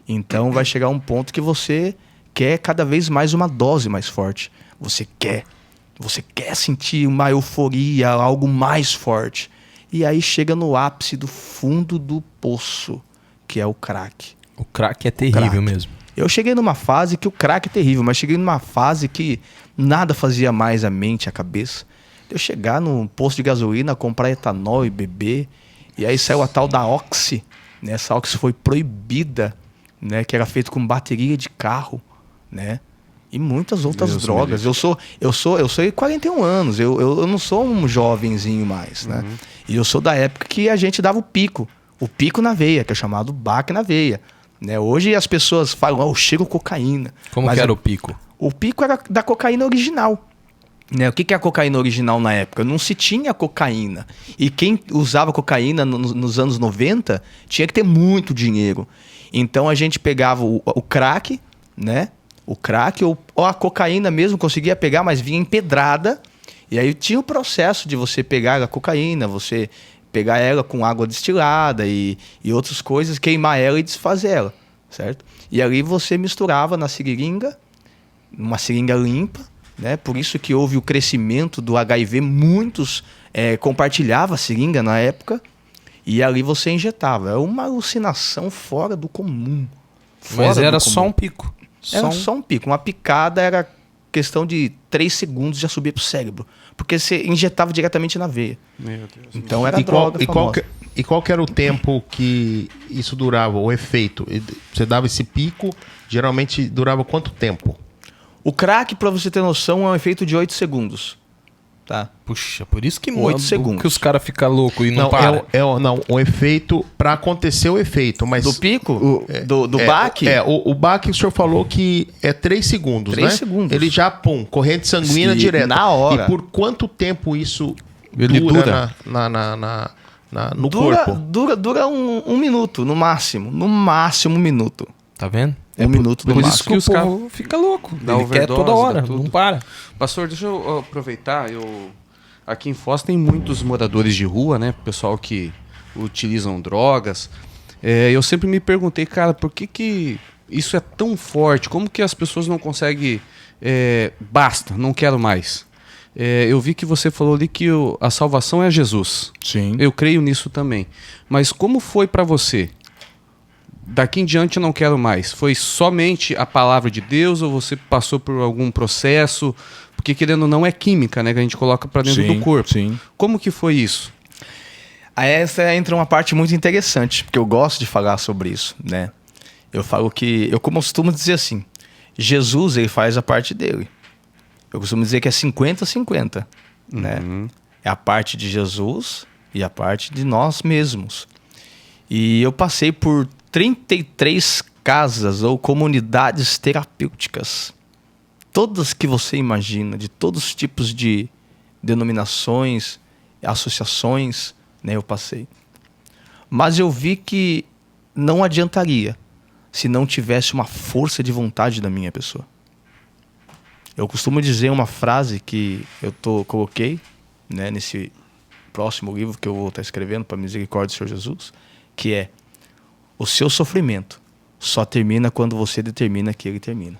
Então vai chegar um ponto que você quer cada vez mais uma dose mais forte. Você quer sentir uma euforia, algo mais forte. E aí chega no ápice do fundo do poço, que é o crack. O crack é terrível mesmo. Eu cheguei numa fase que o crack é terrível, mas cheguei numa fase que nada fazia mais a mente, a cabeça. Eu chegar num posto de gasolina, comprar etanol e beber, e aí saiu a tal da Oxy, né? Essa Oxy foi proibida, né? Que era feito com bateria de carro, né? E muitas outras drogas. Eu sou 41 anos, eu não sou um jovenzinho mais, né? E eu sou da época que a gente dava o pico na veia, que é chamado baque na veia. Né? Hoje as pessoas falam, cheiro cocaína. Como que era o pico? O pico era da cocaína original. Né? O que é a cocaína original na época? Não se tinha cocaína. E quem usava cocaína nos anos 90 tinha que ter muito dinheiro. Então a gente pegava o crack, né? O crack ou a cocaína mesmo conseguia pegar, mas vinha empedrada. E aí tinha o processo de você pegar a cocaína, você pegar ela com água destilada e outras coisas, queimar ela e desfazer ela, certo? E ali você misturava na seringa, uma seringa limpa, né? Por isso que houve o crescimento do HIV, muitos compartilhavam a seringa na época, e ali você injetava. É uma alucinação fora do comum. Mas era só um pico. Era só um pico. Uma picada era questão de 3 segundos, já subia pro cérebro. Porque você injetava diretamente na veia. Meu Deus. Então era E droga famosa. qual que era o tempo que isso durava, o efeito? Você dava esse pico, geralmente durava quanto tempo? O crack, pra você ter noção, é um efeito de 8 segundos. Tá? Puxa, por isso que 8 segundos. que os caras ficam loucos e não param. Não, o efeito, pra acontecer o efeito, mas... Do pico? Do baque? O baque o senhor falou que é 3 segundos, 3 né? segundos. Ele já, corrente sanguínea Sim, direta. na hora. E por quanto tempo isso Ele dura no corpo? Dura um minuto, no máximo. No máximo um minuto. Tá vendo? Um minuto no Por máximo. isso que os caras ficam loucos. Dá Ele quer overdose, toda hora, dá tudo. não para. Pastor, deixa eu aproveitar. Aqui em Foz tem muitos moradores de rua, né? Pessoal que utilizam drogas. Eu sempre me perguntei, cara, por que isso é tão forte? Como que as pessoas não conseguem... basta, não quero mais. Eu vi que você falou ali que a salvação é Jesus. Sim. Eu creio nisso também. Mas como foi pra você? Daqui em diante eu não quero mais. Foi somente a palavra de Deus ou você passou por algum processo? Porque querendo ou não é química, né? Que a gente coloca pra dentro do corpo. Sim. Como que foi isso? Aí essa entra uma parte muito interessante, porque eu gosto de falar sobre isso, né? Eu falo que... Eu costumo dizer assim, Jesus, ele faz a parte dele. Eu costumo dizer que é 50-50, né? É a parte de Jesus e a parte de nós mesmos. E eu passei por 33 casas ou comunidades terapêuticas. Todas que você imagina, de todos os tipos de denominações, associações, né, eu passei. Mas eu vi que não adiantaria se não tivesse uma força de vontade da minha pessoa. Eu costumo dizer uma frase que eu coloquei, né, nesse próximo livro que eu vou estar escrevendo para a misericórdia do Senhor Jesus, que é: o seu sofrimento só termina quando você determina que ele termina.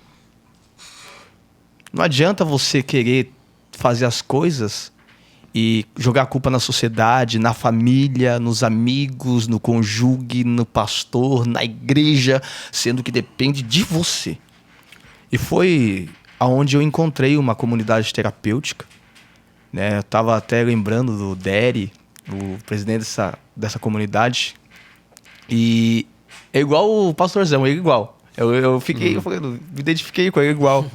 Não adianta você querer fazer as coisas e jogar a culpa na sociedade, na família, nos amigos, no cônjuge, no pastor, na igreja, sendo que depende de você. E foi aonde eu encontrei uma comunidade terapêutica, né? Eu estava até lembrando do Dery, o presidente dessa comunidade, e é igual o pastorzão, é igual. Eu me identifiquei com ele igual.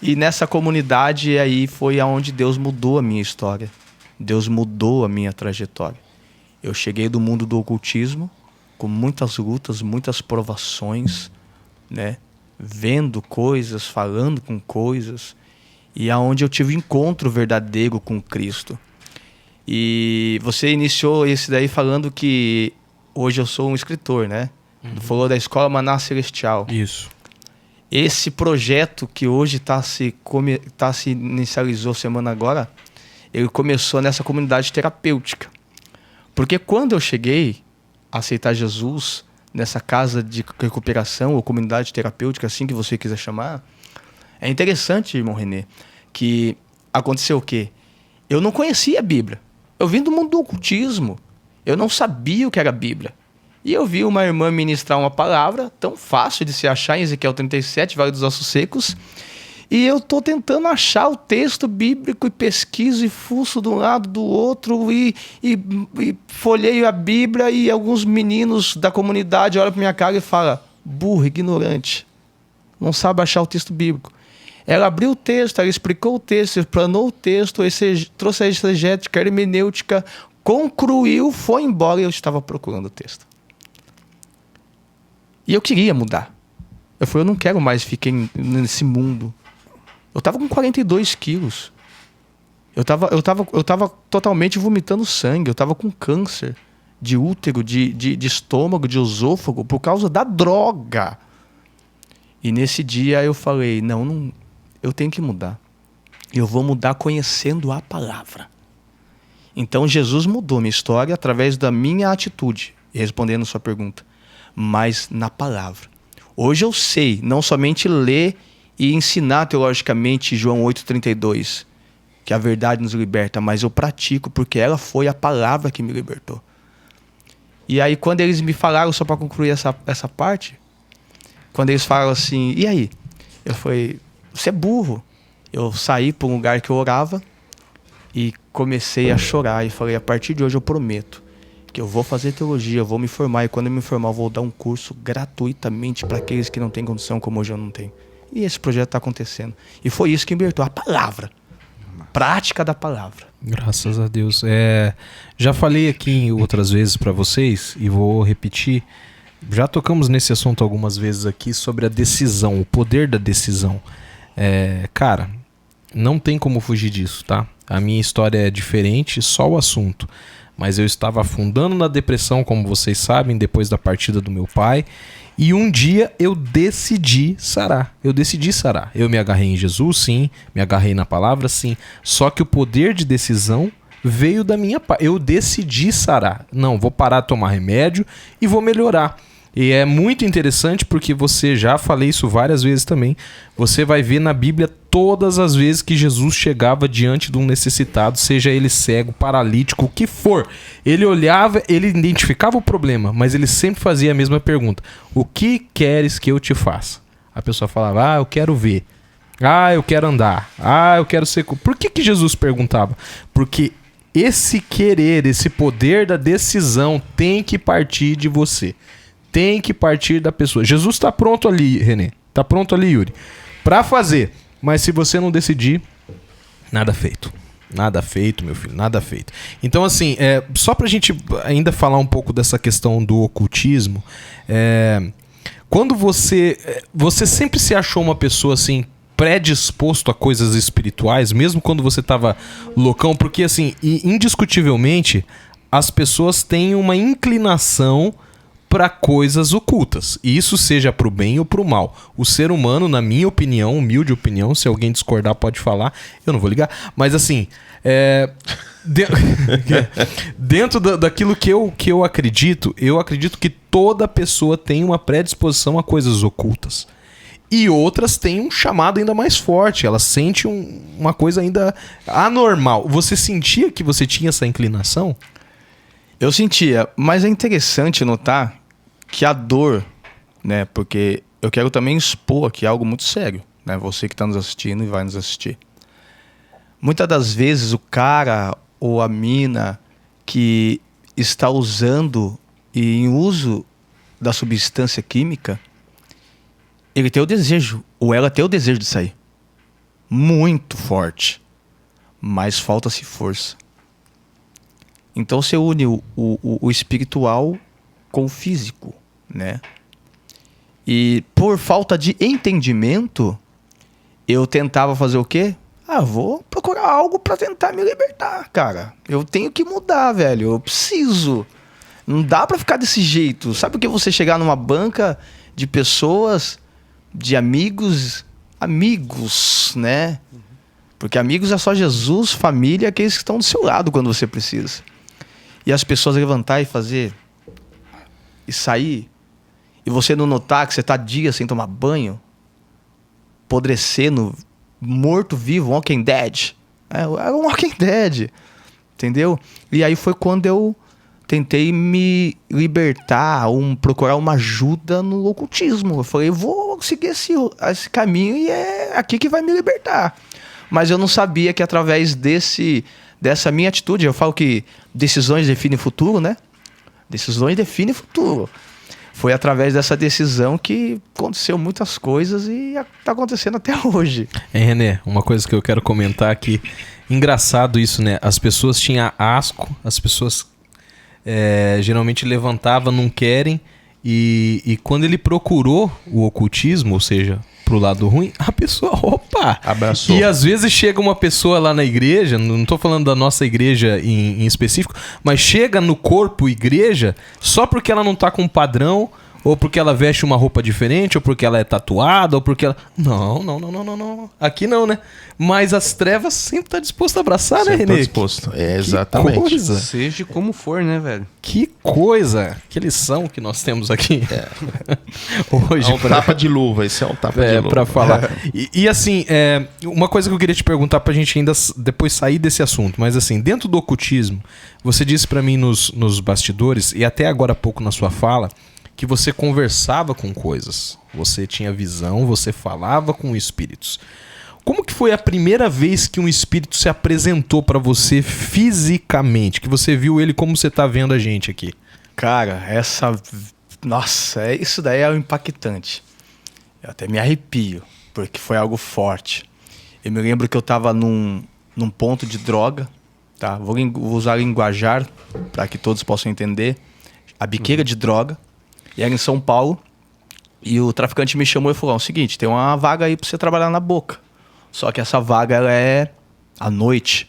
E nessa comunidade aí foi aonde Deus mudou a minha história. Deus mudou a minha trajetória. Eu cheguei do mundo do ocultismo, com muitas lutas, muitas provações, né? Vendo coisas, falando com coisas, e aonde eu tive um encontro verdadeiro com Cristo. E você iniciou esse daí falando que hoje eu sou um escritor, né? Falou da Escola Maná Celestial. Isso. Esse projeto que hoje se inicializou semana agora, ele começou nessa comunidade terapêutica. Porque quando eu cheguei a aceitar Jesus nessa casa de recuperação ou comunidade terapêutica, assim que você quiser chamar, é interessante, irmão Renê, que aconteceu o quê? Eu não conhecia a Bíblia. Eu vim do mundo do ocultismo. Eu não sabia o que era a Bíblia. E eu vi uma irmã ministrar uma palavra tão fácil de se achar em Ezequiel 37, Vale dos Ossos Secos. E eu estou tentando achar o texto bíblico e pesquiso e fuço de um lado do outro e folheio a Bíblia, e alguns meninos da comunidade olham para minha cara e falam: burro, ignorante, não sabe achar o texto bíblico. Ela abriu o texto, ela explicou o texto, explanou o texto, trouxe a exegética, a hermenêutica, concluiu, foi embora e eu estava procurando o texto. E eu queria mudar. Eu falei: eu não quero mais ficar nesse mundo. Eu estava com 42 quilos. Eu tava totalmente vomitando sangue. Eu tava com câncer de útero, de estômago, de esôfago, por causa da droga. E nesse dia eu falei, não, eu tenho que mudar. Eu vou mudar conhecendo a palavra. Então Jesus mudou minha história através da minha atitude, respondendo sua pergunta, mas na palavra. Hoje eu sei não somente ler e ensinar teologicamente João 8,32, que a verdade nos liberta, mas eu pratico porque ela foi a palavra que me libertou. E aí quando eles me falaram, só para concluir essa parte, quando eles falaram assim, e aí? Eu falei, você é burro. Eu saí para um lugar que eu orava e comecei a chorar e falei, a partir de hoje eu prometo que eu vou fazer teologia, eu vou me formar e quando eu me formar eu vou dar um curso gratuitamente para aqueles que não têm condição como hoje eu não tenho. E esse projeto está acontecendo. E foi isso que libertou, a palavra. Prática da palavra. Graças a Deus. Já falei aqui outras vezes para vocês e vou repetir. Já tocamos nesse assunto algumas vezes aqui sobre a decisão, o poder da decisão. Cara, não tem como fugir disso, tá? A minha história é diferente, só o assunto. Mas eu estava afundando na depressão, como vocês sabem, depois da partida do meu pai. E um dia eu decidi sarar. Eu me agarrei em Jesus, sim. Me agarrei na palavra, sim. Só que o poder de decisão veio da minha parte. Eu decidi sarar. Não, vou parar de tomar remédio e vou melhorar. E é muito interessante porque você, já falei isso várias vezes também, você vai ver na Bíblia todas as vezes que Jesus chegava diante de um necessitado, seja ele cego, paralítico, o que for. Ele olhava, ele identificava o problema, mas ele sempre fazia a mesma pergunta. O que queres que eu te faça? A pessoa falava, eu quero ver. Eu quero andar. Eu quero ser... Por que Jesus perguntava? Porque esse querer, esse poder da decisão tem que partir de você. Tem que partir da pessoa. Jesus está pronto ali, Renê. Está pronto ali, Yuri. Para fazer. Mas se você não decidir, nada feito. Nada feito, meu filho. Nada feito. Então, assim, só pra gente ainda falar um pouco dessa questão do ocultismo. Quando você sempre se achou uma pessoa, assim, predisposto a coisas espirituais, mesmo quando você estava loucão, porque, assim, indiscutivelmente, as pessoas têm uma inclinação para coisas ocultas. E isso seja para o bem ou para o mal. O ser humano, na minha opinião, humilde opinião, se alguém discordar pode falar, eu não vou ligar, mas assim, dentro daquilo que eu acredito que toda pessoa tem uma predisposição a coisas ocultas. E outras têm um chamado ainda mais forte. Elas sentem uma coisa ainda anormal. Você sentia que você tinha essa inclinação? Eu sentia, mas é interessante notar que a dor, né? Porque eu quero também expor aqui algo muito sério, né? Você que está nos assistindo e vai nos assistir. Muitas das vezes o cara ou a mina que está usando e em uso da substância química, ele tem o desejo, ou ela tem o desejo de sair. Muito forte. Mas falta-se força. Então você une o espiritual com o físico, né? E por falta de entendimento, eu tentava fazer o quê? Vou procurar algo pra tentar me libertar, cara. Eu tenho que mudar, velho. Eu preciso. Não dá pra ficar desse jeito. Sabe o que você chegar numa banca de pessoas, de amigos, né? Porque amigos é só Jesus, família, aqueles que estão do seu lado quando você precisa. E as pessoas levantar e fazer e sair, e você não notar que você está dias sem tomar banho, apodrecendo, morto-vivo, Walking Dead. Era um Walking Dead, entendeu? E aí foi quando eu tentei me libertar, procurar uma ajuda no ocultismo. Eu falei, vou seguir esse caminho e é aqui que vai me libertar. Mas eu não sabia que através dessa minha atitude, eu falo que decisões definem futuro, né? Decisões definem futuro. Foi através dessa decisão que aconteceu muitas coisas e tá acontecendo até hoje. René, uma coisa que eu quero comentar aqui. Engraçado isso, né? As pessoas tinham asco, as pessoas geralmente levantavam, não querem. E quando ele procurou o ocultismo, ou seja, pro lado ruim, a pessoa, opa! Abraçou. E às vezes chega uma pessoa lá na igreja, não tô falando da nossa igreja em específico, mas chega no corpo igreja só porque ela não tá com um padrão, ou porque ela veste uma roupa diferente, ou porque ela é tatuada, ou porque ela... Não. Aqui não, né? Mas as trevas sempre tá disposto a abraçar, Sempre né, tô Renê? disposto. É, exatamente. Que coisa. Seja como for, né, velho? Que coisa. Que lição que nós temos aqui. Hoje, É um tapa de luva, esse é um tapa de luva. pra falar. E assim, uma coisa que eu queria te perguntar pra gente ainda depois sair desse assunto, mas assim, dentro do ocultismo, você disse pra mim nos bastidores, e até agora há pouco na sua fala, que você conversava com coisas. Você tinha visão, você falava com espíritos. Como que foi a primeira vez que um espírito se apresentou pra você fisicamente? Que você viu ele como você tá vendo a gente aqui? Cara, Nossa, isso daí é o impactante. Eu até me arrepio, porque foi algo forte. Eu me lembro que eu tava num ponto de droga, tá? Vou usar linguajar para que todos possam entender. A biqueira de droga. E era em São Paulo. E o traficante me chamou e falou: é o seguinte, tem uma vaga aí pra você trabalhar na boca. Só que essa vaga ela é à noite,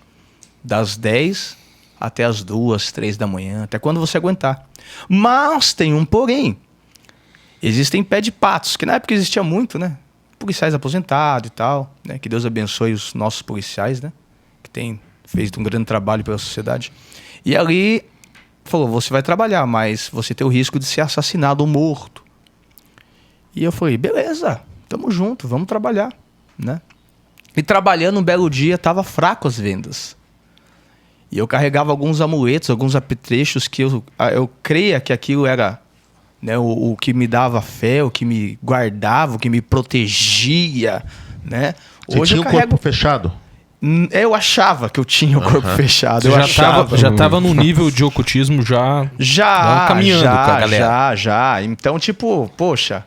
das 10 até as 2, 3 da manhã, até quando você aguentar. Mas tem um porém. Existem pé de patos, que na época existia muito, né? Policiais aposentados e tal, né? Que Deus abençoe os nossos policiais, né? Que tem feito um grande trabalho pela sociedade. E ali falou: você vai trabalhar, mas você tem o risco de ser assassinado ou morto. E eu falei: beleza, tamo junto, vamos trabalhar, né? E trabalhando um belo dia, tava fraco as vendas. E eu carregava alguns amuletos, alguns apetrechos que eu creia que aquilo era, né, o que me dava fé, o que me guardava, o que me protegia, né? Você tinha o corpo fechado? Eu achava que eu tinha o corpo fechado. Você já tava num nível de ocultismo já caminhando com a galera. Já. Então, tipo, poxa,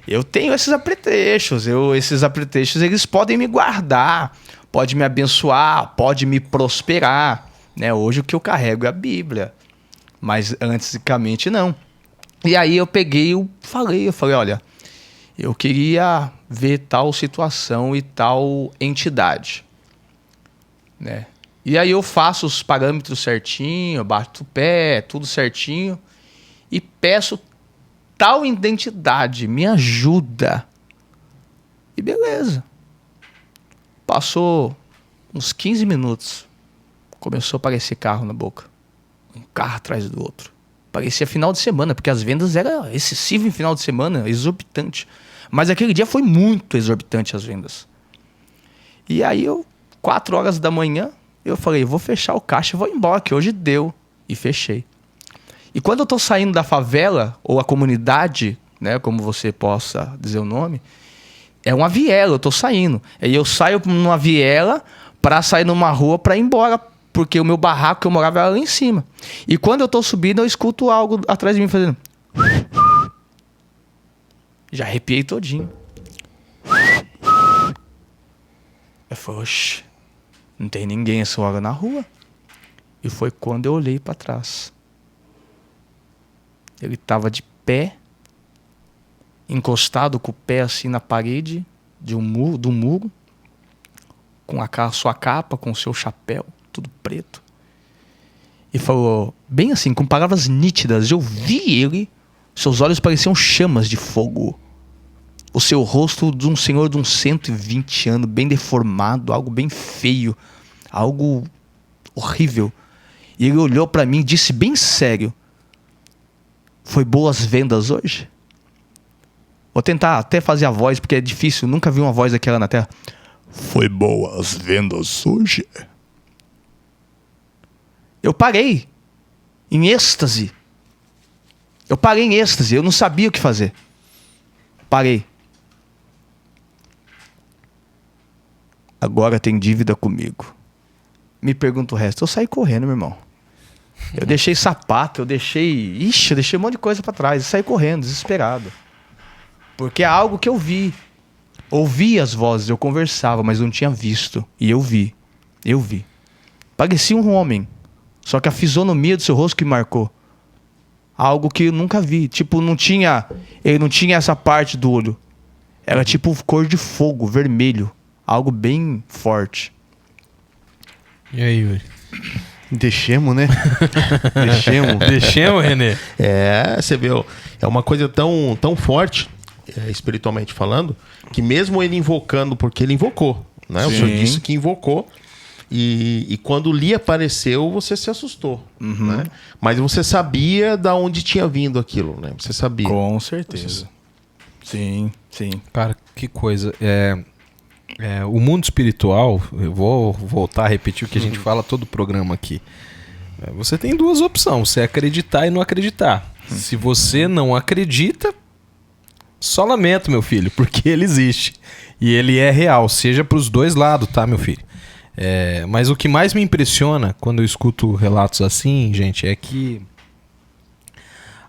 eu tenho esses apetrechos. Esses apetrechos, eles podem me guardar, pode me abençoar, pode me prosperar, né? Hoje o que eu carrego é a Bíblia, mas antigamente não. E aí eu peguei, eu falei, olha, eu queria ver tal situação e tal entidade, né? E aí eu faço os parâmetros certinho, bato o pé, tudo certinho, e peço tal identidade, me ajuda. E beleza. Passou uns 15 minutos, começou a aparecer carro na boca. Um carro atrás do outro. Parecia final de semana, porque as vendas eram excessivas em final de semana, exorbitante. Mas aquele dia foi muito exorbitante as vendas. E aí 4 horas da manhã, eu falei: vou fechar o caixa e vou embora, que hoje deu. E fechei. E quando eu tô saindo da favela, ou a comunidade, né, como você possa dizer o nome, é uma viela, eu tô saindo. Aí eu saio numa viela pra sair numa rua pra ir embora, porque o meu barraco que eu morava era lá em cima. E quando eu tô subindo, eu escuto algo atrás de mim fazendo... Já arrepiei todinho. Eu falei: oxe, não tem ninguém essa hora na rua. E foi quando eu olhei pra trás. Ele tava de pé, encostado com o pé assim na parede do muro, com sua capa, com o seu chapéu, tudo preto. E falou, bem assim, com palavras nítidas, eu vi ele, seus olhos pareciam chamas de fogo. O seu rosto de um senhor de uns 120 anos, bem deformado, algo bem feio, algo horrível. E ele olhou pra mim e disse bem sério: foi boas vendas hoje? Vou tentar até fazer a voz, porque é difícil, nunca vi uma voz daquela na Terra. Foi boas vendas hoje? Eu parei em êxtase. Eu não sabia o que fazer. Parei. Agora tem dívida comigo. Me pergunta o resto. Eu saí correndo, meu irmão. Eu deixei sapato, eu deixei um monte de coisa pra trás. Eu saí correndo, desesperado. Porque é algo que eu vi. Ouvi as vozes, eu conversava, mas não tinha visto. E eu vi. Parecia um homem. Só que a fisionomia do seu rosto que marcou. Algo que eu nunca vi. Tipo, ele não tinha essa parte do olho. Era tipo cor de fogo, vermelho. Algo bem forte. E aí, Yuri? Deixemos, né? Deixemos. Deixemos, Renê? Você vê, é uma coisa tão, tão forte, espiritualmente falando, que mesmo ele invocando, porque ele invocou, né? O Sim. senhor disse que invocou, e quando lhe apareceu, você se assustou, né? Mas você sabia da onde tinha vindo aquilo, né? Você sabia. Com certeza. Sim, sim. Cara, que coisa. O mundo espiritual, eu vou voltar a repetir o que a gente fala todo o programa aqui. Você tem duas opções, você acreditar e não acreditar. Se você não acredita, só lamento, meu filho, porque ele existe. E ele é real, seja para os dois lados, tá, meu filho? Mas o que mais me impressiona quando eu escuto relatos assim, gente, é que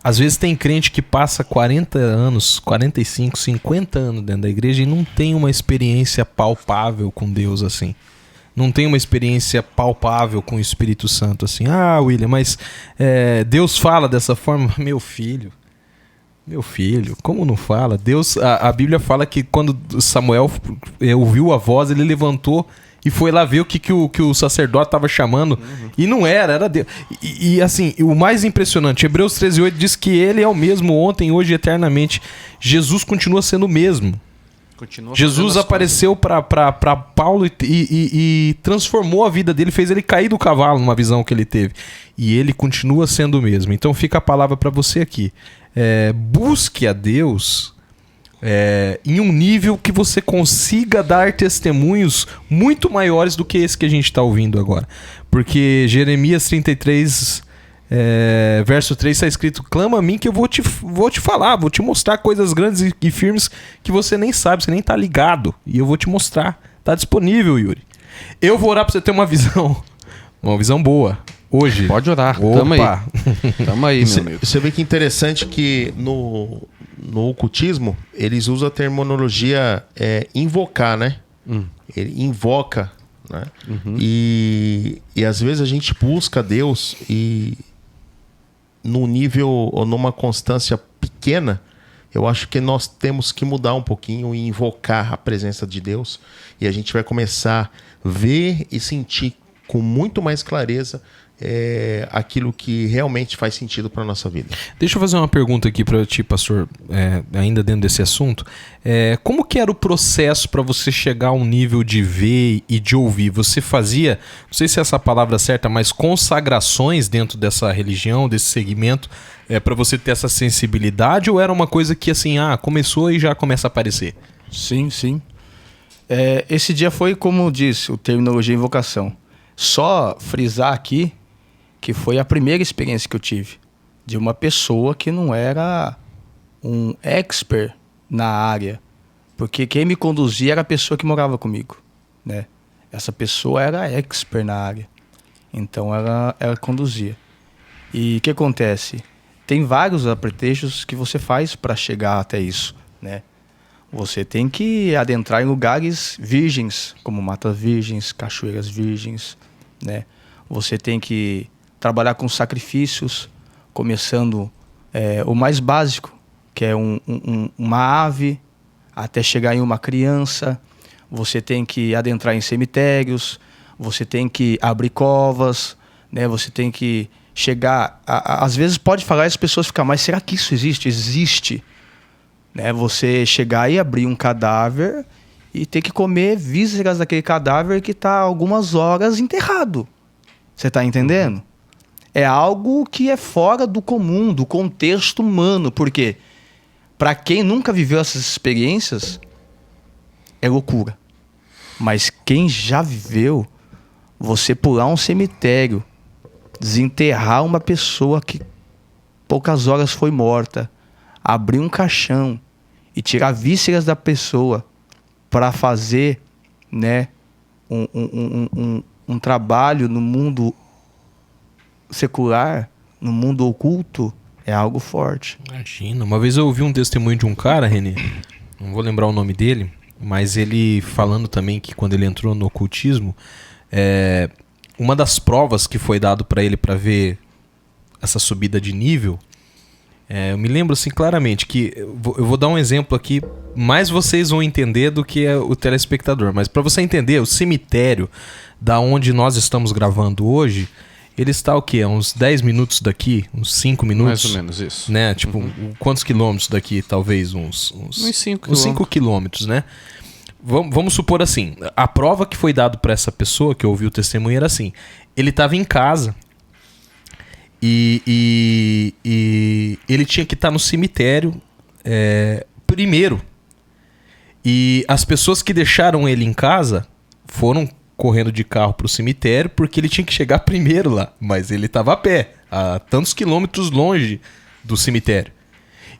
às vezes tem crente que passa 40 anos, 45, 50 anos dentro da igreja e não tem uma experiência palpável com Deus assim. Não tem uma experiência palpável com o Espírito Santo assim. Ah, William, mas Deus fala dessa forma? Meu filho, como não fala? Deus, a Bíblia fala que quando Samuel ouviu a voz, ele levantou e foi lá ver o que o sacerdote estava chamando. E não era Deus. E assim, o mais impressionante, Hebreus 13:8 diz que ele é o mesmo ontem, hoje e eternamente. Jesus continua sendo o mesmo. Jesus apareceu para Paulo e transformou a vida dele, fez ele cair do cavalo numa visão que ele teve. E ele continua sendo o mesmo. Então fica a palavra para você aqui. Busque a Deus em um nível que você consiga dar testemunhos muito maiores do que esse que a gente está ouvindo agora. Porque Jeremias 33, verso 3 está escrito: clama a mim que eu vou te falar, vou te mostrar coisas grandes e firmes que você nem sabe, você nem está ligado. E eu vou te mostrar. Está disponível, Yuri. Eu vou orar para você ter uma visão boa. Hoje. Pode orar. Opa. Tamo aí, meu amigo. Você vê que interessante que no ocultismo eles usam a terminologia invocar, né? Ele invoca, né? E às vezes a gente busca Deus e num nível ou numa constância pequena, eu acho que nós temos que mudar um pouquinho e invocar a presença de Deus, e a gente vai começar a ver e sentir com muito mais clareza aquilo que realmente faz sentido para a nossa vida. Deixa eu fazer uma pergunta aqui para ti, pastor, ainda dentro desse assunto. Como que era o processo para você chegar a um nível de ver e de ouvir? Você fazia, não sei se é essa palavra certa, mas consagrações dentro dessa religião, desse segmento, para você ter essa sensibilidade, ou era uma coisa que assim, começou e já começa a aparecer? Sim, sim. Esse dia foi, como disse, o terminologia invocação. Só frisar aqui que foi a primeira experiência que eu tive de uma pessoa que não era um expert na área, porque quem me conduzia era a pessoa que morava comigo, né? Essa pessoa era expert na área, então ela conduzia. E o que acontece? Tem vários apetrechos que você faz para chegar até isso, né? Você tem que adentrar em lugares virgens, como matas virgens, cachoeiras virgens, né? Você tem que trabalhar com sacrifícios, começando o mais básico, que é uma ave, até chegar em uma criança. Você tem que adentrar em cemitérios, você tem que abrir covas, né? Você tem que chegar... às vezes pode falar e as pessoas ficam, mas será que isso existe? Existe. Né? Você chegar e abrir um cadáver e ter que comer vísceras daquele cadáver que está algumas horas enterrado. Você está entendendo? É algo que é fora do comum, do contexto humano. Porque para quem nunca viveu essas experiências, é loucura. Mas quem já viveu, você pular um cemitério, desenterrar uma pessoa que poucas horas foi morta, abrir um caixão e tirar vísceras da pessoa para fazer, né, um trabalho no mundo secular, no mundo oculto, é algo forte. Imagina. Uma vez eu ouvi um testemunho de um cara, Renê, não vou lembrar o nome dele, mas ele falando também que quando ele entrou no ocultismo, uma das provas que foi dado para ele para ver essa subida de nível, Eu me lembro assim claramente que eu vou dar um exemplo aqui, mais vocês vão entender do que o telespectador, mas para você entender, o cemitério da onde nós estamos gravando hoje, ele está o quê? Uns 10 minutos daqui, uns 5 minutos? Mais ou menos isso. Né? Tipo, quantos quilômetros daqui? Talvez uns 5 quilômetros, né? Vamos supor assim, a prova que foi dada para essa pessoa que ouviu o testemunho era assim, ele estava em casa e ele tinha que estar no cemitério primeiro. E as pessoas que deixaram ele em casa foram correndo de carro pro cemitério porque ele tinha que chegar primeiro lá. Mas ele estava a pé, a tantos quilômetros longe do cemitério.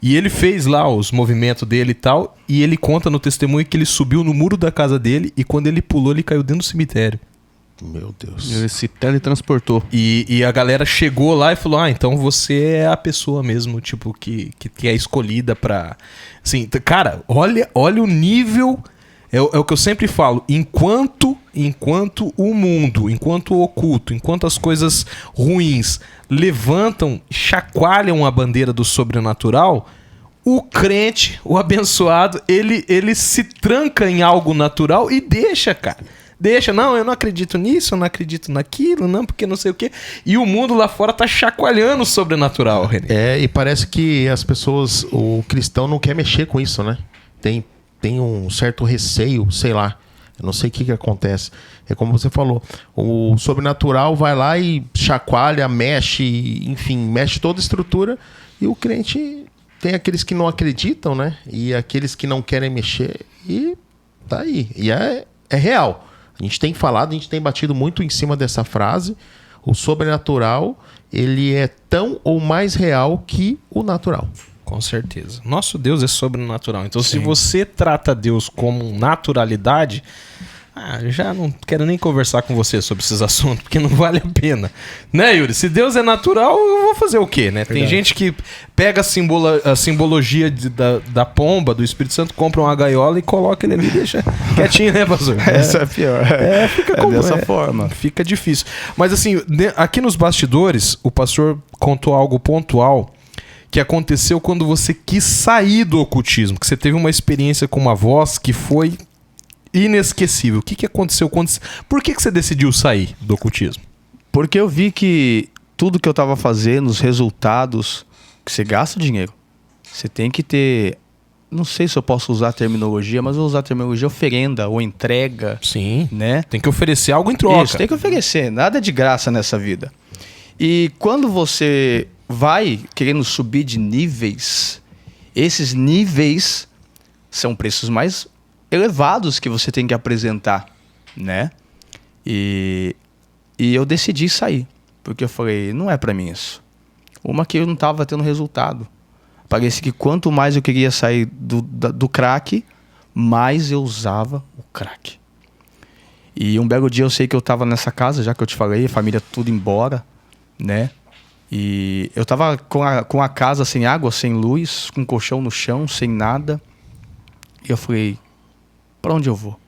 E ele fez lá os movimentos dele e tal, e ele conta no testemunho que ele subiu no muro da casa dele e quando ele pulou, ele caiu dentro do cemitério. Meu Deus. Ele se teletransportou. E a galera chegou lá e falou, então você é a pessoa mesmo, tipo, que é escolhida pra... Assim, cara, olha o nível... É o que eu sempre falo, enquanto o mundo, enquanto o oculto, enquanto as coisas ruins levantam, chacoalham a bandeira do sobrenatural, o crente, o abençoado, ele se tranca em algo natural e deixa, cara. Deixa, não, eu não acredito nisso, eu não acredito naquilo, não, porque não sei o quê. E o mundo lá fora tá chacoalhando o sobrenatural, René. E parece que as pessoas, o cristão não quer mexer com isso, né? Tem um certo receio, sei lá. Eu não sei o que acontece. É como você falou, o sobrenatural vai lá e chacoalha, mexe, enfim, mexe toda a estrutura. E o crente tem aqueles que não acreditam, né? E aqueles que não querem mexer. E tá aí. E é real. A gente tem falado, a gente tem batido muito em cima dessa frase. O sobrenatural, ele é tão ou mais real que o natural. Com certeza. Nosso Deus é sobrenatural. Então, se você trata Deus como naturalidade, já não quero nem conversar com você sobre esses assuntos, porque não vale a pena. Né, Yuri? Se Deus é natural, eu vou fazer o quê, né? Verdade. Tem gente que pega a simbologia da pomba, do Espírito Santo, compra uma gaiola e coloca ele ali e deixa quietinho, né, pastor? Essa é pior. Fica dessa forma. Fica difícil. Mas assim, aqui nos bastidores, o pastor contou algo pontual que aconteceu quando você quis sair do ocultismo, que você teve uma experiência com uma voz que foi inesquecível. O que aconteceu? Por que você decidiu sair do ocultismo? Porque eu vi que tudo que eu estava fazendo, os resultados, que você gasta dinheiro. Você tem que ter, não sei se eu posso usar a terminologia, mas eu vou usar a terminologia oferenda ou entrega. Sim, né? Tem que oferecer algo em troca. Isso, tem que oferecer. Nada é de graça nessa vida. E quando você vai querendo subir de níveis, esses níveis são preços mais elevados que você tem que apresentar, né? E eu decidi sair, porque eu falei, não é pra mim isso. Uma que eu não tava tendo resultado. Parece que quanto mais eu queria sair do crack, mais eu usava o crack. E um belo dia eu sei que eu tava nessa casa, já que eu te falei, a família tudo embora, né? E eu tava com a casa sem água, sem luz, com colchão no chão, sem nada. E eu falei, pra onde eu vou?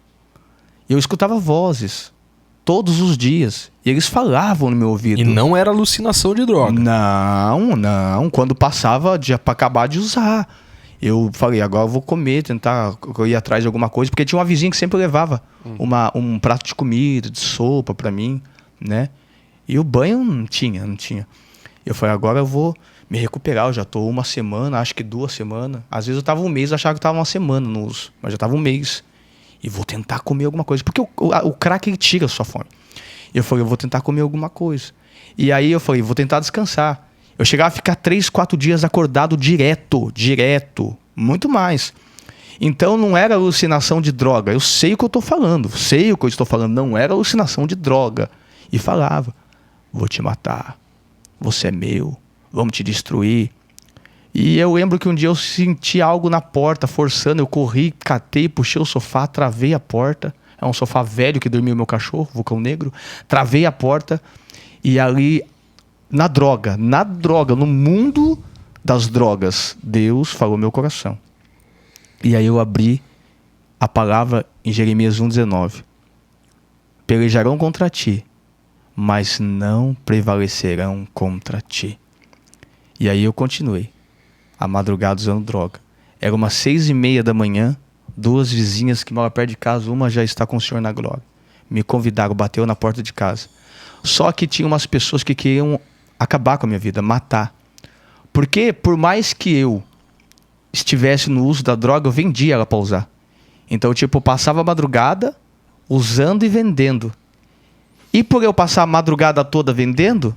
E eu escutava vozes todos os dias. E eles falavam no meu ouvido. E não era alucinação de droga. Não. Quando passava pra acabar de usar. Eu falei, agora eu vou comer, tentar ir atrás de alguma coisa. Porque tinha uma vizinha que sempre levava um prato de comida, de sopa pra mim, né? E o banho não tinha. Eu falei, agora eu vou me recuperar. Eu já tô 1 semana, acho que 2 semanas. Às vezes eu tava 1 mês, eu achava que tava 1 semana no uso. Mas já tava 1 mês. E vou tentar comer alguma coisa. Porque o crack, ele tira a sua fome. E eu falei, eu vou tentar comer alguma coisa. E aí eu falei, vou tentar descansar. Eu chegava a ficar 3, 4 dias acordado direto. Muito mais. Então não era alucinação de droga. Eu sei o que eu tô falando. Não era alucinação de droga. E falava, vou te matar. Você é meu. Vamos te destruir. E eu lembro que um dia eu senti algo na porta, forçando. Eu corri, catei, puxei o sofá, travei a porta. É um sofá velho que dormia o meu cachorro, vulcão negro. Travei a porta. E ali, na droga, no mundo das drogas, Deus falou meu coração. E aí eu abri a palavra em Jeremias 1,19. Pelejarão contra ti, mas não prevalecerão contra ti. E aí eu continuei. a madrugada usando droga. Era umas 6:30 da manhã, 2 vizinhas que moram perto de casa, uma já está com o senhor na glória. Me convidaram, bateu na porta de casa. Só que tinha umas pessoas que queriam acabar com a minha vida, matar. Porque por mais que eu estivesse no uso da droga, eu vendia ela para usar. Então, tipo, eu passava a madrugada usando e vendendo. E por eu passar a madrugada toda vendendo,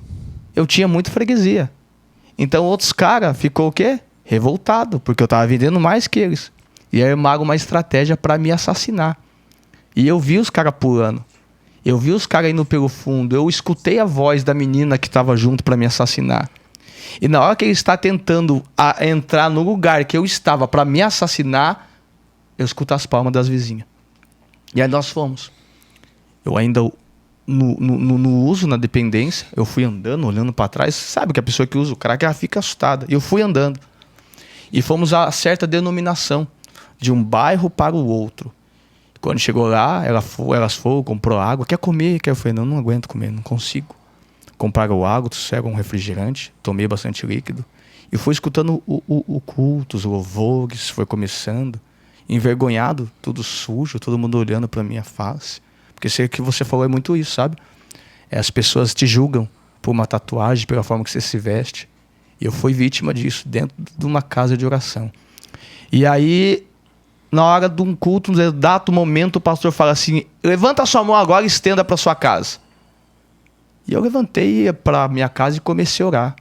eu tinha muita freguesia. Então outros caras ficou o quê? Revoltado, porque eu tava vendendo mais que eles. E aí armaram uma estratégia para me assassinar. E eu vi os caras pulando. Eu vi os caras indo pelo fundo. Eu escutei a voz da menina que tava junto para me assassinar. E na hora que ele está tentando entrar no lugar que eu estava para me assassinar, eu escuto as palmas das vizinhas. E aí nós fomos. Eu ainda... No uso, na dependência, eu fui andando, olhando para trás. Sabe que a pessoa que usa o crack, ela fica assustada. E eu fui andando. E fomos a certa denominação, de um bairro para o outro. Quando chegou lá, elas foram, comprou água. Quer comer? Eu falei, não aguento comer, não consigo. Compraram água, trouxeram um refrigerante, tomei bastante líquido. E fui escutando o culto, os louvores, foi começando. Envergonhado, tudo sujo, todo mundo olhando para minha face. Porque sei que você falou é muito isso, sabe? As pessoas te julgam por uma tatuagem, pela forma que você se veste. E eu fui vítima disso, dentro de uma casa de oração. E aí, na hora de um culto, no exato momento, o pastor fala assim, levanta a sua mão agora e estenda para sua casa. E eu levantei, ia para minha casa e comecei a orar.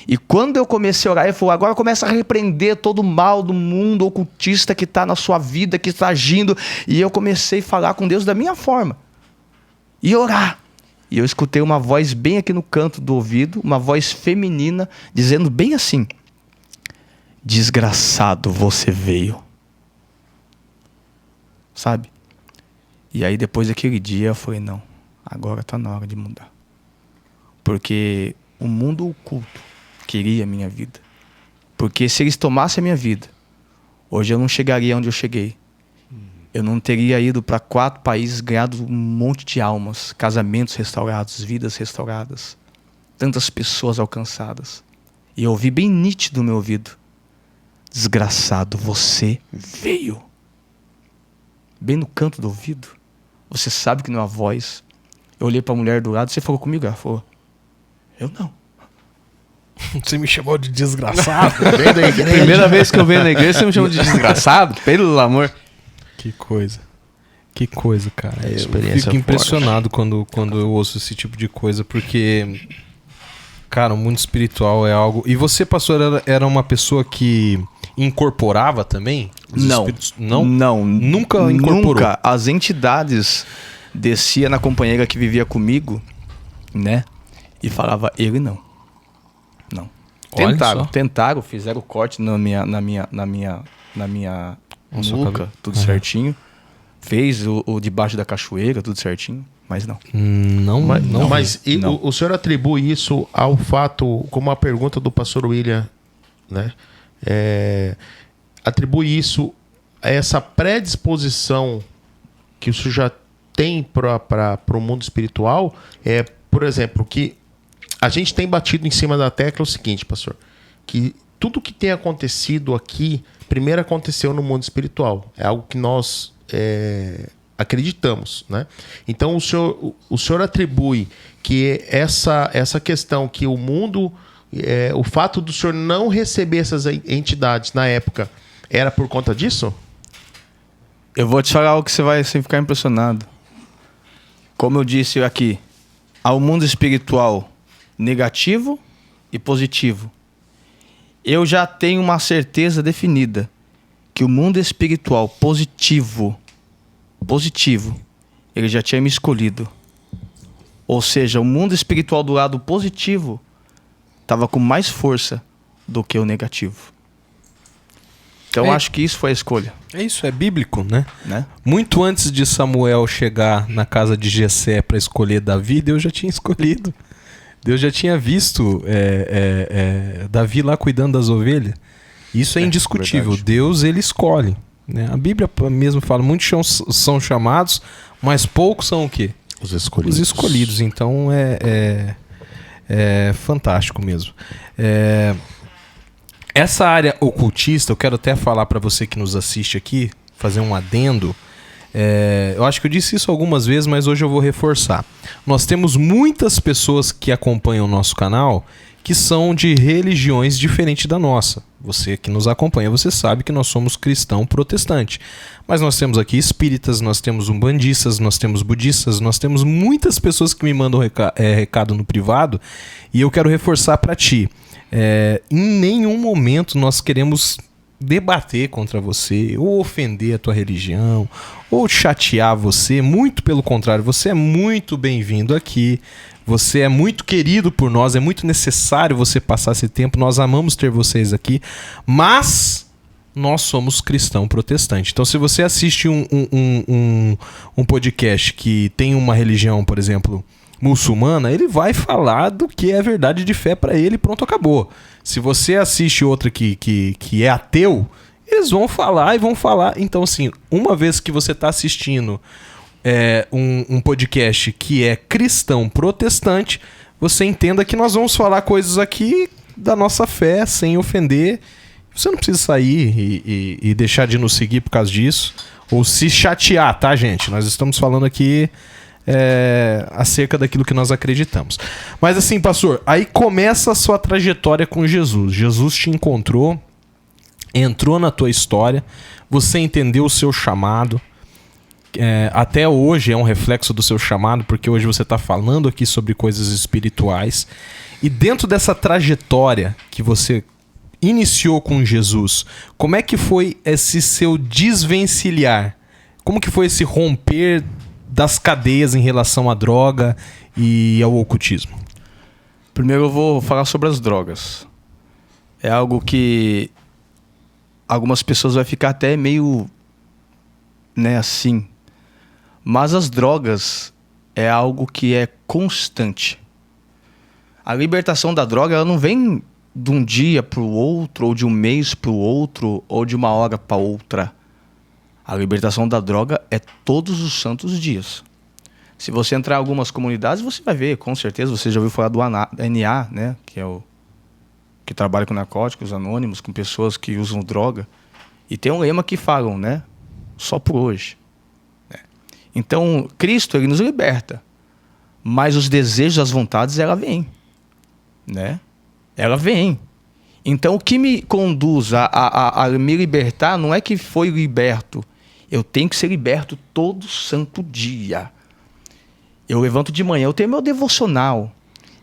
E quando eu comecei a orar, ele falou, agora começa a repreender todo o mal do mundo ocultista que está na sua vida, que está agindo. E eu comecei a falar com Deus da minha forma. E orar. E eu escutei uma voz bem aqui no canto do ouvido, uma voz feminina, dizendo bem assim, desgraçado, você veio. Sabe? E aí depois daquele dia eu falei, não, agora está na hora de mudar. Porque o mundo oculto queria a minha vida. Porque se eles tomassem a minha vida, hoje eu não chegaria onde eu cheguei. Eu não teria ido para 4 países, ganhado um monte de almas, casamentos restaurados, vidas restauradas, tantas pessoas alcançadas. E eu ouvi bem nítido no meu ouvido, desgraçado, você veio. Bem no canto do ouvido. Você sabe que não é a voz. Eu olhei para a mulher do lado, você falou comigo? Ela falou, eu não. Você me chamou de desgraçado. Primeira vez que eu venho na igreja, você me chamou de desgraçado? Pelo amor. Que coisa. Que coisa, cara. Eu experiência fico impressionado quando eu ouço esse tipo de coisa, porque, cara, o mundo espiritual é algo... E você, pastor, era uma pessoa que incorporava também? Não. Espíritos? Não? Não. Nunca incorporou? Nunca. As entidades descia na companheira que vivia comigo, né? E falava, ele não. Não. Olha Tentaram, fizeram corte na minha nuca, tudo certinho. Fez o debaixo da cachoeira, tudo certinho, mas não. Mas o senhor atribui isso ao fato, como a pergunta do pastor William, né? Atribui isso a essa predisposição que o senhor já tem para o mundo espiritual? Por exemplo, que a gente tem batido em cima da tecla o seguinte, pastor, que tudo que tem acontecido aqui, primeiro aconteceu no mundo espiritual. É algo que nós acreditamos, né? Então o senhor atribui que essa questão que o mundo, o fato do senhor não receber essas entidades na época, era por conta disso? Eu vou te falar algo que você vai ficar impressionado. Como eu disse aqui, há um mundo espiritual negativo e positivo. Eu já tenho uma certeza definida que o mundo espiritual positivo, ele já tinha me escolhido. Ou seja, o mundo espiritual do lado positivo estava com mais força do que o negativo. Então acho que isso foi a escolha. É isso, é bíblico, né? Né? Muito antes de Samuel chegar na casa de Jessé para escolher Davi, Deus já tinha escolhido. Deus já tinha visto Davi lá cuidando das ovelhas. Isso é indiscutível. Verdade. Deus, ele escolhe, né? A Bíblia mesmo fala, muitos são chamados, mas poucos são o quê? Os escolhidos. Os escolhidos. Então é fantástico mesmo. Essa área ocultista, eu quero até falar para você que nos assiste aqui, fazer um adendo. Eu acho que eu disse isso algumas vezes, mas hoje eu vou reforçar. Nós temos muitas pessoas que acompanham o nosso canal que são de religiões diferentes da nossa. Você que nos acompanha, você sabe que nós somos cristão protestante. Mas nós temos aqui espíritas, nós temos umbandistas, nós temos budistas, nós temos muitas pessoas que me mandam recado no privado, e eu quero reforçar para ti. Em nenhum momento nós queremos debater contra você, ou ofender a tua religião, ou chatear você. Muito pelo contrário, você é muito bem-vindo aqui. Você é muito querido por nós, é muito necessário você passar esse tempo. Nós amamos ter vocês aqui, mas nós somos cristão protestante. Então, se você assiste um podcast que tem uma religião, por exemplo, muçulmana, ele vai falar do que é verdade de fé para ele e pronto, acabou. Se você assiste outra que é ateu, eles vão falar e vão falar. Então, assim, uma vez que você está assistindo um podcast que é cristão protestante, você entenda que nós vamos falar coisas aqui da nossa fé sem ofender. Você não precisa sair e deixar de nos seguir por causa disso, ou se chatear, tá, gente? Nós estamos falando aqui acerca daquilo que nós acreditamos. Mas assim, pastor, aí começa a sua trajetória com Jesus. Jesus te encontrou, entrou na tua história, você entendeu o seu chamado. Até hoje é um reflexo do seu chamado, porque hoje você está falando aqui sobre coisas espirituais. E dentro dessa trajetória que você iniciou com Jesus, como é que foi esse seu desvencilhar? Como que foi esse romper das cadeias em relação à droga e ao ocultismo? Primeiro eu vou falar sobre as drogas. É algo que algumas pessoas vão ficar até meio, assim. Mas as drogas é algo que é constante. A libertação da droga, ela não vem de um dia para o outro, ou de um mês para o outro, ou de uma hora para outra. A libertação da droga é todos os santos dias. Se você entrar em algumas comunidades, você vai ver, com certeza, você já ouviu falar do NA, né? Que é o que trabalha com narcóticos anônimos, com pessoas que usam droga. E tem um lema que falam, né? Só por hoje. Então, Cristo, ele nos liberta. Mas os desejos, as vontades, ela vem. Né? Ela vem. Então, o que me conduz a me libertar não é que foi liberto. Eu tenho que ser liberto todo santo dia. Eu levanto de manhã, eu tenho meu devocional.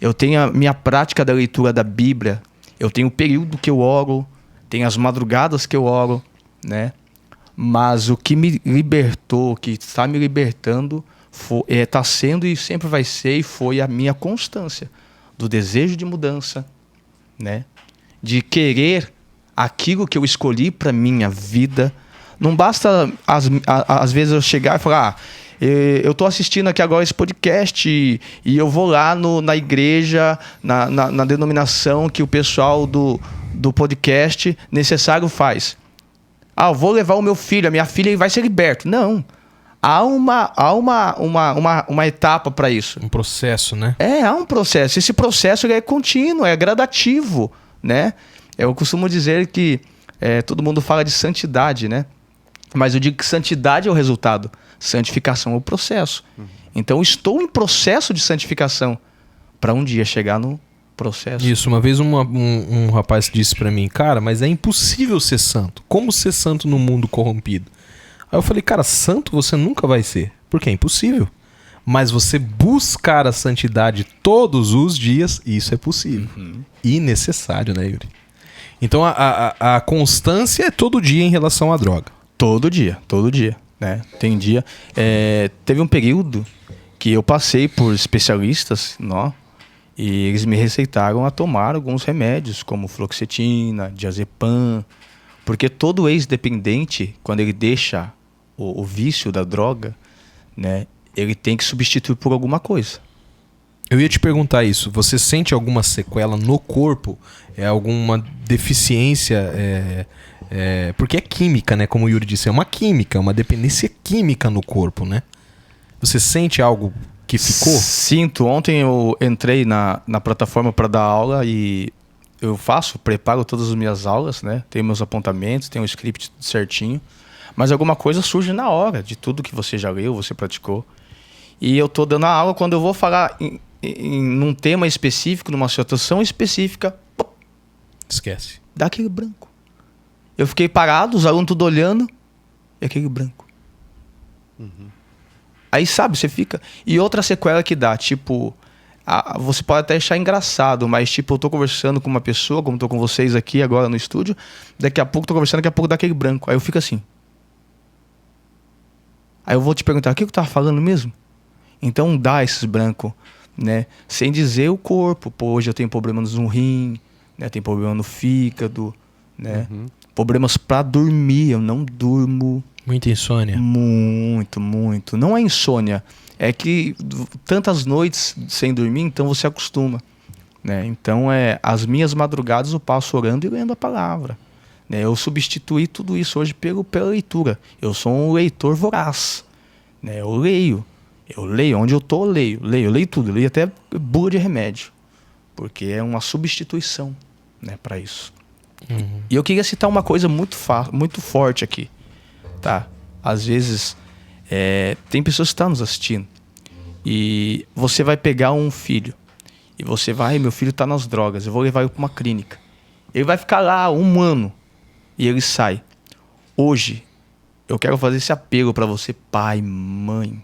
Eu tenho a minha prática da leitura da Bíblia. Eu tenho o período que eu oro. Tenho as madrugadas que eu oro, né? Mas o que me libertou, o que está me libertando, está sendo e sempre vai ser, e foi a minha constância do desejo de mudança, né? De querer aquilo que eu escolhi para minha vida. Não basta, às vezes, eu chegar e falar: eu estou assistindo aqui agora esse podcast e eu vou lá na igreja, na denominação que o pessoal do podcast necessário faz. Eu vou levar o meu filho, a minha filha, e vai ser liberto. Não. Há uma etapa para isso. Um processo, né? Há um processo. Esse processo é contínuo, é gradativo, né? Eu costumo dizer que todo mundo fala de santidade, né? Mas eu digo que santidade é o resultado. Santificação é o processo. Então, eu estou em processo de santificação para um dia chegar no processo. Isso, uma vez um rapaz disse pra mim: cara, mas é impossível ser santo. Como ser santo no mundo corrompido? Aí eu falei: cara, santo você nunca vai ser, porque é impossível. Mas você buscar a santidade todos os dias, isso é possível. E necessário, né, Yuri? Então a constância é todo dia em relação à droga. Todo dia, né? Tem dia. Teve um período que eu passei por especialistas, e eles me receitaram a tomar alguns remédios, como fluoxetina, diazepam, porque todo ex-dependente, quando ele deixa o vício da droga, né, ele tem que substituir por alguma coisa. Eu ia te perguntar isso. Você sente alguma sequela no corpo? Alguma deficiência? Porque é química, né? Como o Yuri disse, é uma química, uma dependência química no corpo, né? Você sente algo que ficou? Sinto. Ontem eu entrei na plataforma para dar aula e eu preparo todas as minhas aulas, né? Tenho meus apontamentos, tenho o script tudo certinho. Mas alguma coisa surge na hora de tudo que você já leu, você praticou. E eu tô dando a aula, quando eu vou falar num tema específico, numa situação específica, Esquece. dá aquele branco. Eu fiquei parado, os alunos tudo olhando, e aquele branco. Aí, sabe, você fica... E outra sequela que dá, tipo... você pode até achar engraçado, mas tipo, eu tô conversando com uma pessoa, como tô com vocês aqui agora no estúdio, daqui a pouco tô conversando, daqui a pouco dá aquele branco. Aí eu fico assim. Aí eu vou te perguntar, o que eu tava falando mesmo? Então dá esses brancos, né? Sem dizer o corpo. Pô, hoje eu tenho problemas no rim, né? Tenho problema no fígado, né? Problemas pra dormir, eu não durmo. Muita insônia. Muito, muito. Não é insônia. É que tantas noites sem dormir, então você acostuma, né? Então, as minhas madrugadas eu passo orando e lendo a palavra, né? Eu substituí tudo isso hoje pela leitura. Eu sou um leitor voraz, né? Eu leio. Onde eu tô, eu leio tudo. Eu leio até bula de remédio, porque é uma substituição, né, para isso. E eu queria citar uma coisa muito forte aqui, tá? Às vezes... tem pessoas que estão nos assistindo e você vai pegar um filho e você vai, meu filho está nas drogas, eu vou levar ele para uma clínica. Ele vai ficar lá 1 ano e ele sai. Hoje, eu quero fazer esse apelo para você, pai, mãe.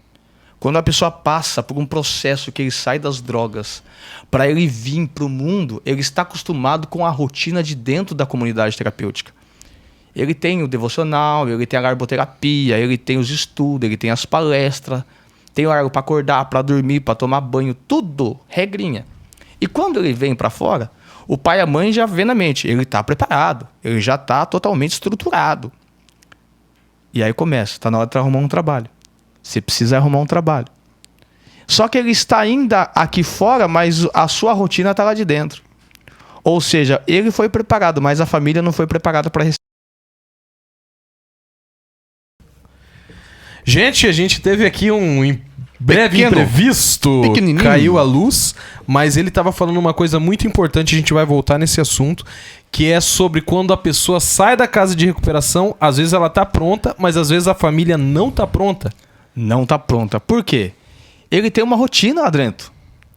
Quando a pessoa passa por um processo que ele sai das drogas, para ele vir para o mundo, ele está acostumado com a rotina de dentro da comunidade terapêutica. Ele tem o devocional, ele tem a garboterapia, ele tem os estudos, ele tem as palestras, tem horário para acordar, para dormir, para tomar banho, tudo, regrinha. E quando ele vem para fora, o pai e a mãe já vê na mente, ele está preparado, ele já está totalmente estruturado. E aí começa, está na hora de arrumar um trabalho. Você precisa arrumar um trabalho. Só que ele está ainda aqui fora, mas a sua rotina está lá de dentro. Ou seja, ele foi preparado, mas a família não foi preparada para receber. Gente, a gente teve aqui um breve imprevisto, caiu a luz, mas ele estava falando uma coisa muito importante, a gente vai voltar nesse assunto, que é sobre quando a pessoa sai da casa de recuperação, às vezes ela tá pronta, mas às vezes a família não tá pronta. Não tá pronta. Por quê? Ele tem uma rotina lá dentro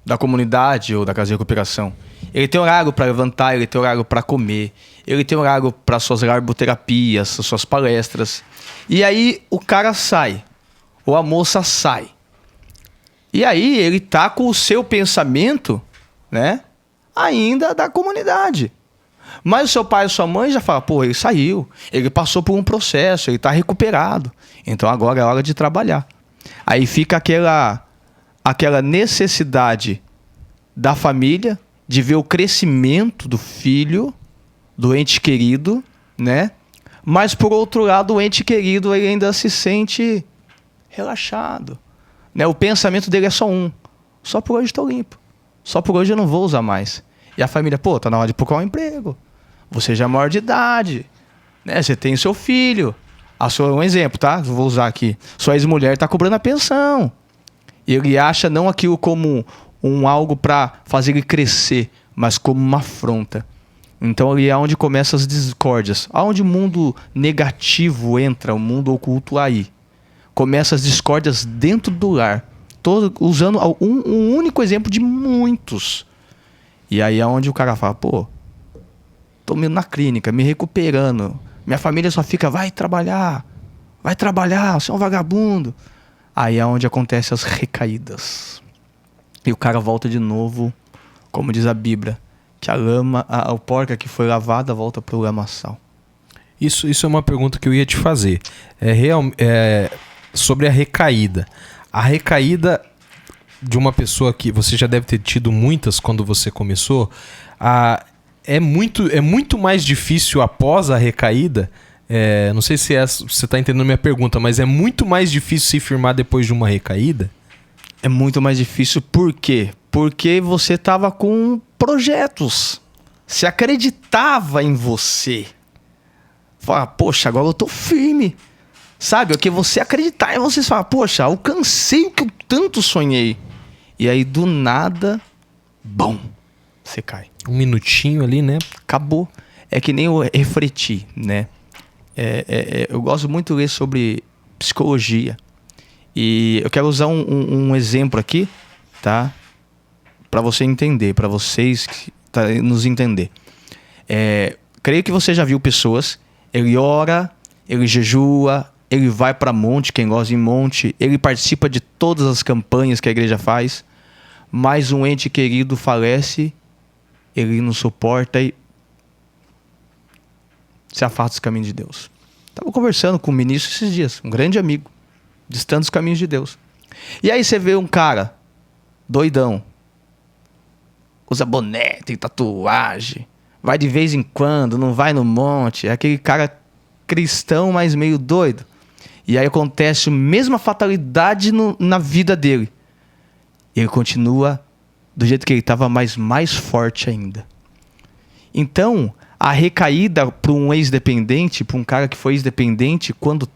da comunidade ou da casa de recuperação. Ele tem horário para levantar, ele tem horário para comer, ele tem horário para suas garboterapias, suas palestras. E aí o cara sai, ou a moça sai. E aí ele tá com o seu pensamento, né, ainda da comunidade. Mas o seu pai e sua mãe já falam, pô, ele saiu, ele passou por um processo, ele tá recuperado. Então agora é hora de trabalhar. Aí fica aquela necessidade da família de ver o crescimento do filho, do ente querido, né? Mas, por outro lado, o ente querido ele ainda se sente relaxado, né? O pensamento dele é só um. Só por hoje estou limpo. Só por hoje eu não vou usar mais. E a família, pô, tá na hora de procurar um emprego. Você já é maior de idade, né? Você tem o seu filho. Um exemplo, tá? Vou usar aqui. Sua ex-mulher tá cobrando a pensão. E ele acha não aquilo como algo para fazer ele crescer, mas como uma afronta. Então ali é onde começam as discórdias. Aonde o mundo negativo entra, o mundo oculto aí. Começam as discórdias dentro do lar. Usando um único exemplo de muitos. E aí é onde o cara fala, pô, tô na clínica, me recuperando. Minha família só fica, vai trabalhar, você é um vagabundo. Aí é onde acontecem as recaídas. E o cara volta de novo, como diz a Bíblia, que a porca que foi lavada volta pro lamaçal. Isso é uma pergunta que eu ia te fazer. Sobre a recaída. A recaída de uma pessoa que você já deve ter tido muitas quando você começou, é muito mais difícil após a recaída. Não sei se você está entendendo a minha pergunta, mas é muito mais difícil se firmar depois de uma recaída? É muito mais difícil, por quê? Porque você estava com projetos. Você acreditava em você. Fala, poxa, agora eu tô firme. Sabe? É que você acreditar em você. Você fala, poxa, alcancei o que eu tanto sonhei. E aí, do nada, bom, você cai. Um minutinho ali, né? Acabou. É que nem eu refletir, né? Eu gosto muito de ler sobre psicologia. E eu quero usar um exemplo aqui, tá? Para você entender, para vocês nos entender. Creio que você já viu pessoas, ele ora, ele jejua, ele vai para monte, quem gosta de monte, ele participa de todas as campanhas que a igreja faz, mas um ente querido falece, ele não suporta e se afasta dos caminhos de Deus. Estava conversando com o ministro esses dias, um grande amigo, distante dos caminhos de Deus. E aí você vê um cara doidão, usa boné, tem tatuagem, vai de vez em quando, não vai no monte, é aquele cara cristão, mas meio doido. E aí acontece a mesma fatalidade na vida dele. Ele continua do jeito que ele estava, mas mais forte ainda. Então, a recaída para um ex-dependente, para um cara que foi ex-dependente, quando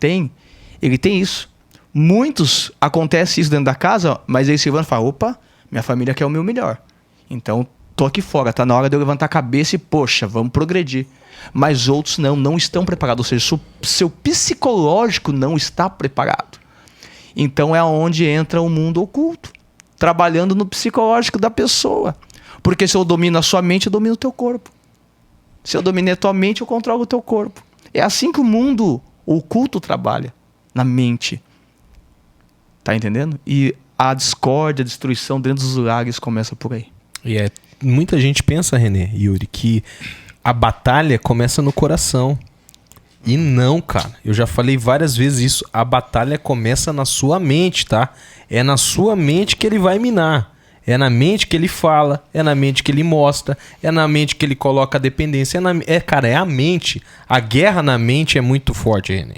ele tem isso. Muitos acontece isso dentro da casa, mas eles se levantam e falam, opa, minha família quer o meu melhor. Então, tô aqui fora, tá na hora de eu levantar a cabeça e, poxa, vamos progredir. Mas outros não estão preparados, ou seja, seu psicológico não está preparado. Então é onde entra o mundo oculto, trabalhando no psicológico da pessoa. Porque se eu domino a sua mente, eu domino o teu corpo. Se eu dominei a tua mente, eu controlo o teu corpo. É assim que o mundo oculto trabalha, na mente. Tá entendendo? E a discórdia, a destruição dentro dos lares começa por aí. E muita gente pensa, René, Yuri, que a batalha começa no coração. E não, cara. Eu já falei várias vezes isso. A batalha começa na sua mente, tá? É na sua mente que ele vai minar. É na mente que ele fala. É na mente que ele mostra. É na mente que ele coloca a dependência. Cara, é a mente. A guerra na mente é muito forte, René.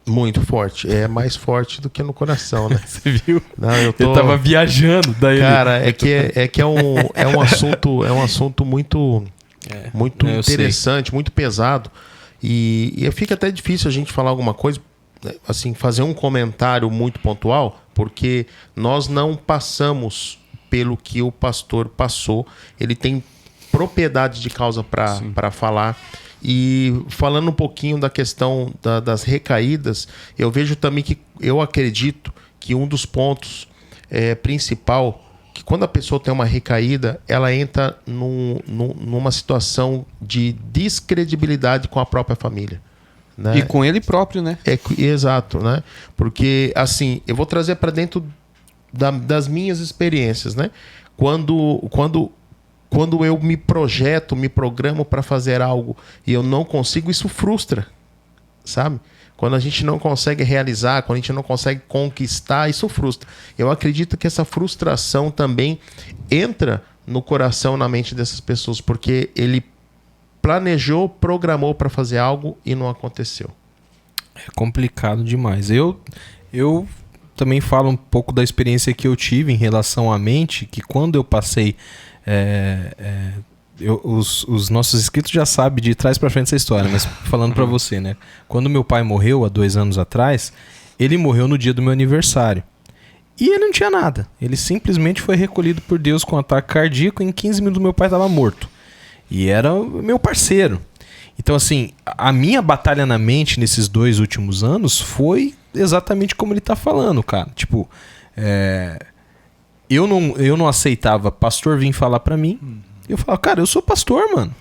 Muito forte. É mais forte do que no coração, né? Você viu? Não, eu tava viajando. Daí cara, é um assunto muito interessante, muito pesado. E fica até difícil a gente falar alguma coisa, assim, fazer um comentário muito pontual, porque nós não passamos pelo que o pastor passou. Ele tem propriedade de causa para falar. E falando um pouquinho da questão das recaídas, eu vejo também que eu acredito que um dos pontos principal, que quando a pessoa tem uma recaída, ela entra numa situação de descredibilidade com a própria família. Né? E com ele próprio, né? Exato, né? Porque, assim, eu vou trazer para dentro das minhas experiências, né? Quando eu me projeto, me programo para fazer algo e eu não consigo, isso frustra, sabe? Quando a gente não consegue realizar, quando a gente não consegue conquistar, isso frustra. Eu acredito que essa frustração também entra no coração, na mente dessas pessoas, porque ele planejou, programou para fazer algo e não aconteceu. É complicado demais. Eu também falo um pouco da experiência que eu tive em relação à mente, que quando eu passei... os nossos inscritos já sabem de trás pra frente essa história, mas falando pra você, né? Quando meu pai morreu há 2 anos atrás, ele morreu no dia do meu aniversário. E ele não tinha nada. Ele simplesmente foi recolhido por Deus com um ataque cardíaco. Em 15 minutos meu pai estava morto. E era meu parceiro. Então, assim, a minha batalha na mente nesses 2 últimos anos foi exatamente como ele tá falando, cara. Tipo, eu não aceitava pastor vir falar pra mim. Eu falava, cara, eu sou pastor, mano.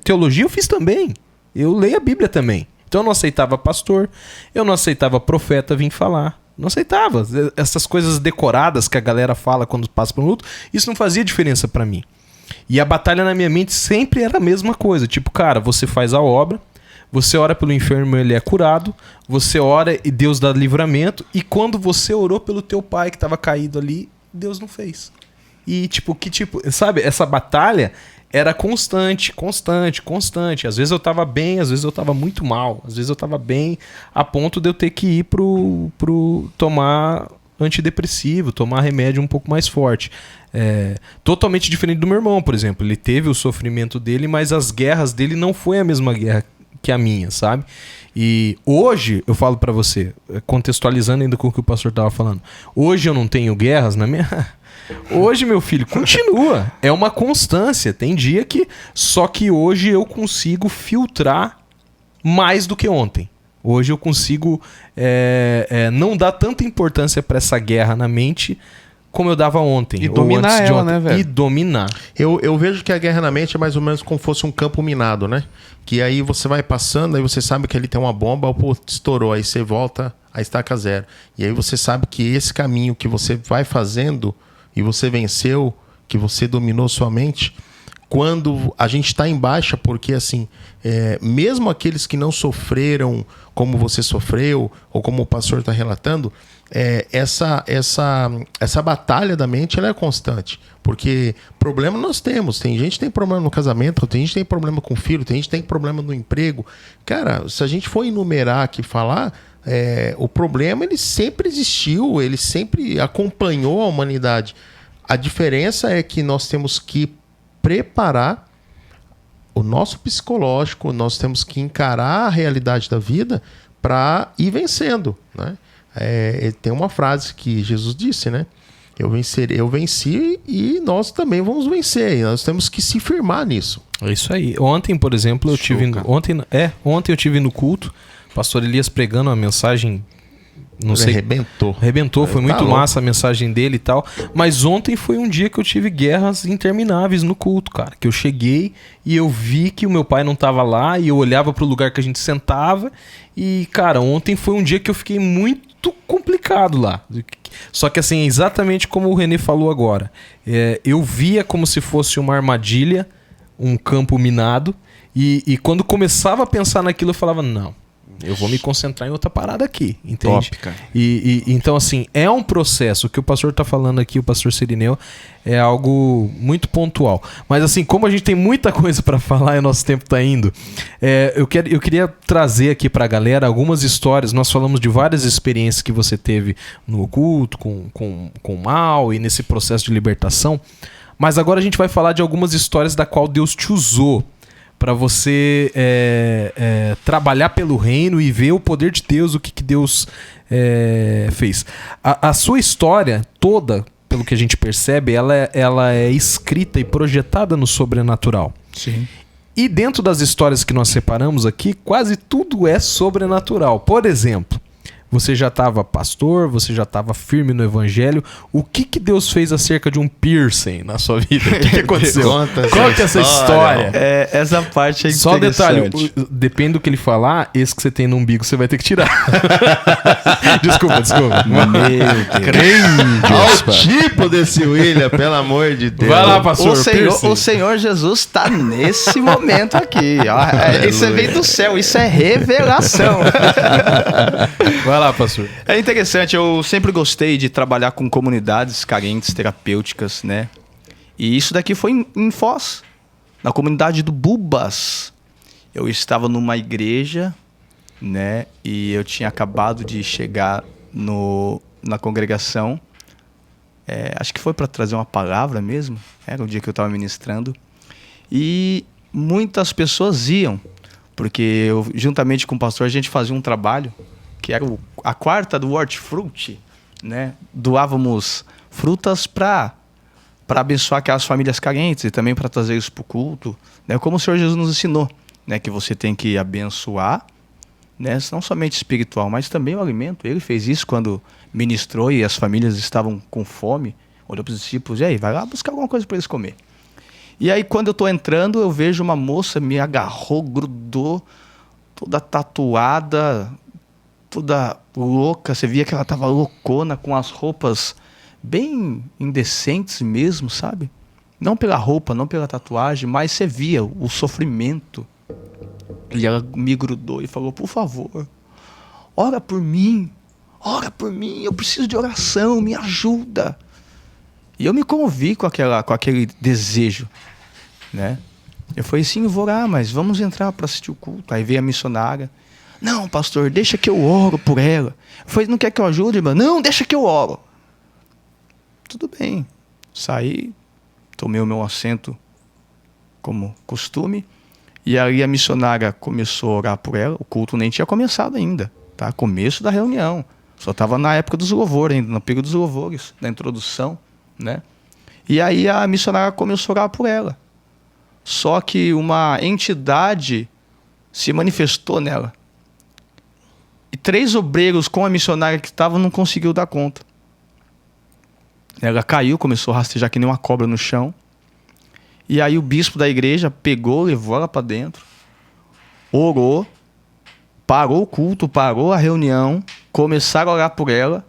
Teologia eu fiz também. Eu leio a Bíblia também. Então eu não aceitava pastor, eu não aceitava profeta vir falar. Não aceitava. Essas coisas decoradas que a galera fala quando passa por um luto, isso não fazia diferença pra mim. E a batalha na minha mente sempre era a mesma coisa. Tipo, cara, você faz a obra, você ora pelo enfermo, ele é curado, você ora e Deus dá livramento, e quando você orou pelo teu pai que estava caído ali, Deus não fez. E sabe, essa batalha era constante. Às vezes eu tava bem, às vezes eu tava muito mal, às vezes eu tava bem a ponto de eu ter que ir pro tomar antidepressivo, tomar remédio um pouco mais forte. Totalmente diferente do meu irmão, por exemplo. Ele teve o sofrimento dele, mas as guerras dele não foi a mesma guerra que a minha, sabe? E hoje, eu falo pra você, contextualizando ainda com o que o pastor tava falando, hoje eu não tenho guerras na minha... Hoje, meu filho, continua. É uma constância. Tem dia que... Só que hoje eu consigo filtrar mais do que ontem. Hoje eu consigo não dar tanta importância para essa guerra na mente como eu dava ontem. E ou dominar antes de ela, ontem. né, velho? E dominar. Eu vejo que a guerra na mente é mais ou menos como fosse um campo minado, né? Que aí você vai passando, aí você sabe que ali tem uma bomba, pô, estourou, aí você volta a estaca zero. E aí você sabe que esse caminho que você vai fazendo e você venceu, que você dominou sua mente, quando a gente está em baixa, porque assim, mesmo aqueles que não sofreram como você sofreu, ou como o pastor está relatando, essa batalha da mente ela é constante. Porque problema nós temos. Tem gente que tem problema no casamento, tem gente que tem problema com o filho, tem gente que tem problema no emprego. Cara, se a gente for enumerar aqui e falar, o problema ele sempre existiu, ele sempre acompanhou a humanidade. A diferença é que nós temos que preparar o nosso psicológico, nós temos que encarar a realidade da vida para ir vencendo, né? Tem uma frase que Jesus disse, né? Eu venci e nós também vamos vencer. E nós temos que se firmar nisso. É isso aí. Ontem, por exemplo, ontem eu tive no culto, o pastor Elias pregando uma mensagem. Não sei. Arrebentou, foi muito massa a mensagem dele e tal. Mas ontem foi um dia que eu tive guerras intermináveis no culto, cara. Que eu cheguei e eu vi que o meu pai não tava lá e eu olhava pro lugar que a gente sentava. E, cara, ontem foi um dia que eu fiquei muito complicado lá. Só que assim, exatamente como o René falou agora. Eu via como se fosse uma armadilha, um campo minado. E quando começava a pensar naquilo, eu falava, não. Eu vou me concentrar em outra parada aqui, entende? Top, cara. Então, assim, é um processo. O que o pastor tá falando aqui, o pastor Cirineu, é algo muito pontual. Mas, assim, como a gente tem muita coisa para falar e o nosso tempo tá indo, eu queria trazer aqui pra galera algumas histórias. Nós falamos de várias experiências que você teve no oculto, com o mal e nesse processo de libertação. Mas agora a gente vai falar de algumas histórias da qual Deus te usou para você trabalhar pelo reino e ver o poder de Deus, o que Deus fez. A sua história toda, pelo que a gente percebe, ela é escrita e projetada no sobrenatural. Sim. E dentro das histórias que nós separamos aqui, quase tudo é sobrenatural. Por exemplo, você já estava pastor, você já estava firme no evangelho. O que Deus fez acerca de um piercing na sua vida? O que aconteceu? Qual que é essa história? Essa parte é só interessante. detalhe, depende do que ele falar, esse que você tem no umbigo você vai ter que tirar. Desculpa. Meu Deus. Olha o tipo desse William, pelo amor de Deus. Vai lá, pastor. O Senhor Jesus está nesse momento aqui. Ó. Isso vem do céu, isso é revelação. Vai lá, pastor. É interessante, eu sempre gostei de trabalhar com comunidades carentes, terapêuticas, né? E isso daqui foi em Foz, na comunidade do Bubas. Eu estava numa igreja, né? E eu tinha acabado de chegar na congregação. Acho que foi para trazer uma palavra mesmo. Era o dia que eu estava ministrando. E muitas pessoas iam, porque eu, juntamente com o pastor, a gente fazia um trabalho que era a quarta do Hortifruti, né? Doávamos frutas para abençoar aquelas famílias carentes e também para trazer isso para o culto, né? Como o Senhor Jesus nos ensinou, né? Que você tem que abençoar, né? Não somente espiritual, mas também o alimento. Ele fez isso quando ministrou e as famílias estavam com fome. Olhou para os discípulos, e aí, vai lá buscar alguma coisa para eles comer. E aí, quando eu estou entrando, eu vejo uma moça, me agarrou, grudou, toda tatuada, toda louca. Você via que ela estava loucona, com as roupas bem indecentes mesmo, sabe? Não pela roupa, não pela tatuagem, mas você via o sofrimento. E ela me grudou e falou, por favor, ora por mim, eu preciso de oração, me ajuda. E eu me comovi com aquele desejo, né? Eu falei, sim, eu vou orar, mas vamos entrar para assistir o culto. Aí veio a missionária. Não, pastor, deixa que eu oro por ela. Eu falei, não quer que eu ajude, irmã? Não, deixa que eu oro. Tudo bem. Saí, tomei o meu assento como costume. E aí a missionária começou a orar por ela. O culto nem tinha começado ainda, tá? Começo da reunião. Só estava na época dos louvores ainda, no período dos louvores, da introdução, né? E aí a missionária começou a orar por ela. Só que uma entidade se manifestou nela. E 3 obreiros com a missionária que estavam não conseguiu dar conta. Ela caiu, começou a rastejar que nem uma cobra no chão. E aí o bispo da igreja pegou, levou ela para dentro, orou, parou o culto, parou a reunião, começaram a orar por ela.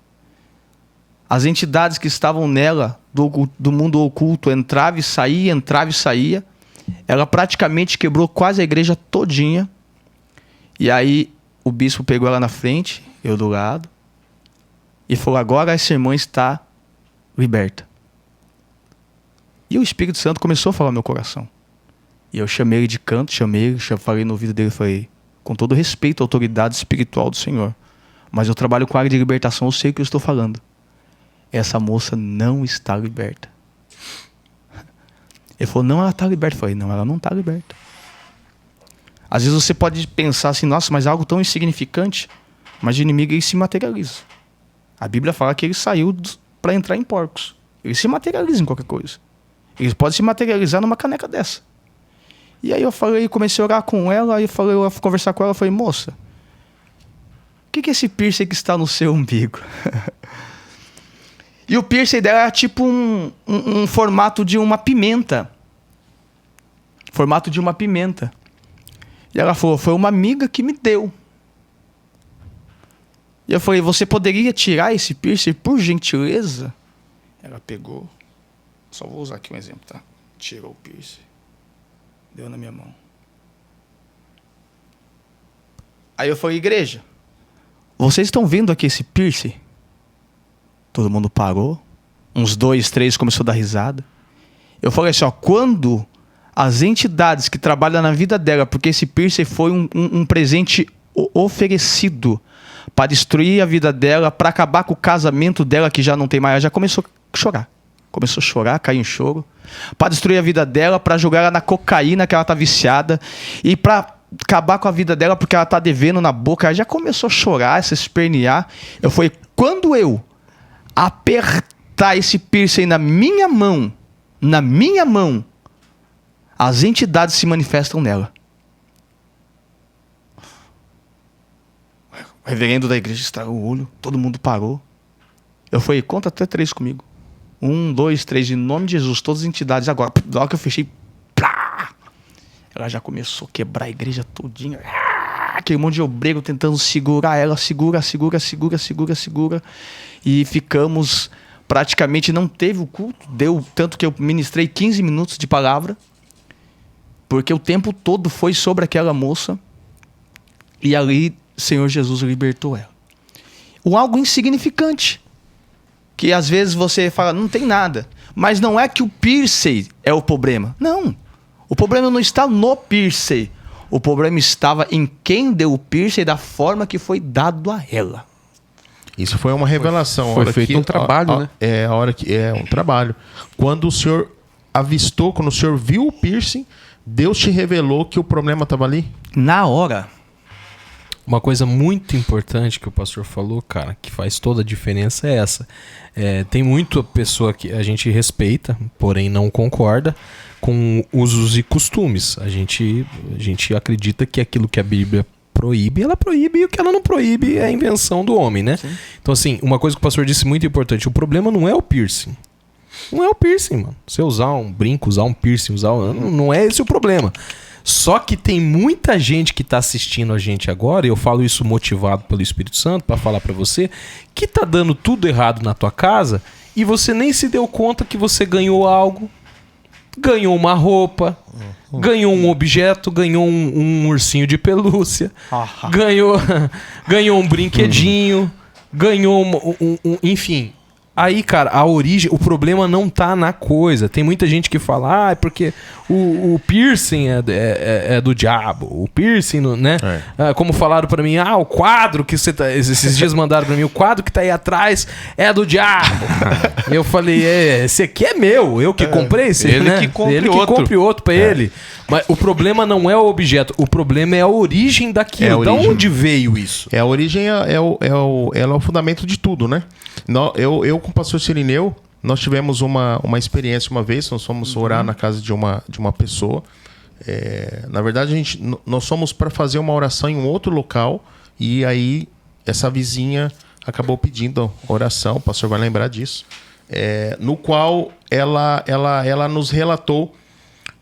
As entidades que estavam nela, do mundo oculto, entrava e saía, entrava e saía. Ela praticamente quebrou quase a igreja todinha. E aí o bispo pegou ela na frente, eu do lado, e falou: agora essa irmã está liberta. E o Espírito Santo começou a falar no meu coração. E eu chamei ele de canto, falei no ouvido dele, falei: com todo respeito à autoridade espiritual do Senhor, mas eu trabalho com a área de libertação, eu sei o que eu estou falando. Essa moça não está liberta. Ele falou: não, ela está liberta. Eu falei: não, ela não está liberta. Às vezes você pode pensar assim: nossa, mas é algo tão insignificante. Mas o inimigo, ele se materializa. A Bíblia fala que ele saiu para entrar em porcos. Ele se materializa em qualquer coisa. Ele pode se materializar numa caneca dessa. E aí eu falei, comecei a orar com ela, aí eu falei, eu fui conversar com ela, eu falei: moça, o que é esse piercing que está no seu umbigo? E o piercing dela era tipo um formato de uma pimenta. Formato de uma pimenta. E ela falou: foi uma amiga que me deu. E eu falei: você poderia tirar esse piercing por gentileza? Ela pegou. Só vou usar aqui um exemplo, tá? Tirou o piercing. Deu na minha mão. Aí eu falei: igreja, vocês estão vendo aqui esse piercing? Todo mundo parou. Uns 2, 3 começou a dar risada. Eu falei assim: ó, quando as entidades que trabalham na vida dela, porque esse piercing foi um presente oferecido para destruir a vida dela, para acabar com o casamento dela, que já não tem mais, ela já começou a chorar. Começou a chorar, caiu em choro. Para destruir a vida dela, para jogar ela na cocaína, que ela tá viciada, e para acabar com a vida dela, porque ela tá devendo na boca. Ela já começou a chorar, a se espernear. Eu falei: quando eu apertar esse piercing na minha mão, as entidades se manifestam nela. O reverendo da igreja estragou o olho, todo mundo parou. Eu falei: conta até 3 comigo. 1, 2, 3, em nome de Jesus, todas as entidades agora. Na hora que eu fechei, plá, ela já começou a quebrar a igreja todinha. Aquele monte de obreiro tentando segurar ela, segura. E ficamos, praticamente não teve o culto, deu tanto que eu ministrei 15 minutos de palavra, porque o tempo todo foi sobre aquela moça, e ali o Senhor Jesus libertou ela. Algo insignificante, que às vezes você fala: não tem nada, mas não é que o piercing é o problema. Não, o problema não está no piercing, o problema estava em quem deu o piercing e da forma que foi dado a ela. Isso foi uma revelação. Foi feito um trabalho, né? É um trabalho. Quando o senhor avistou, quando o senhor viu o piercing, Deus te revelou que o problema estava ali? Na hora. Uma coisa muito importante que o pastor falou, cara, que faz toda a diferença é essa. Tem muita pessoa que a gente respeita, porém não concorda com usos e costumes. A gente acredita que aquilo que a Bíblia proíbe, ela proíbe, e o que ela não proíbe é a invenção do homem, né? Sim. Então, assim, uma coisa que o pastor disse muito importante: o problema não é o piercing. Não é o piercing, mano. Você usar um brinco, usar um piercing, não é esse o problema. Só que tem muita gente que tá assistindo a gente agora, e eu falo isso motivado pelo Espírito Santo para falar para você, que tá dando tudo errado na tua casa e você nem se deu conta que você ganhou algo, ganhou uma roupa, ganhou um objeto, ganhou um ursinho de pelúcia, ganhou um brinquedinho, ganhou enfim. Aí, cara, a origem, o problema não tá na coisa. Tem muita gente que fala: é porque o piercing é do diabo. O piercing, né? Como falaram pra mim: o quadro que você esses dias mandaram pra mim, o quadro que tá aí atrás é do diabo. Eu falei: esse aqui é meu, eu que comprei esse, ele, né? que compre Ele que compre outro pra ele. Mas o problema não é o objeto, o problema é a origem daquilo. Da onde veio isso? A origem é o fundamento de tudo, né? Eu com o pastor Cirineu, nós tivemos uma experiência uma vez, nós fomos orar na casa de uma pessoa. Na verdade, nós fomos para fazer uma oração em um outro local, e aí essa vizinha acabou pedindo oração, o pastor vai lembrar disso, no qual ela nos relatou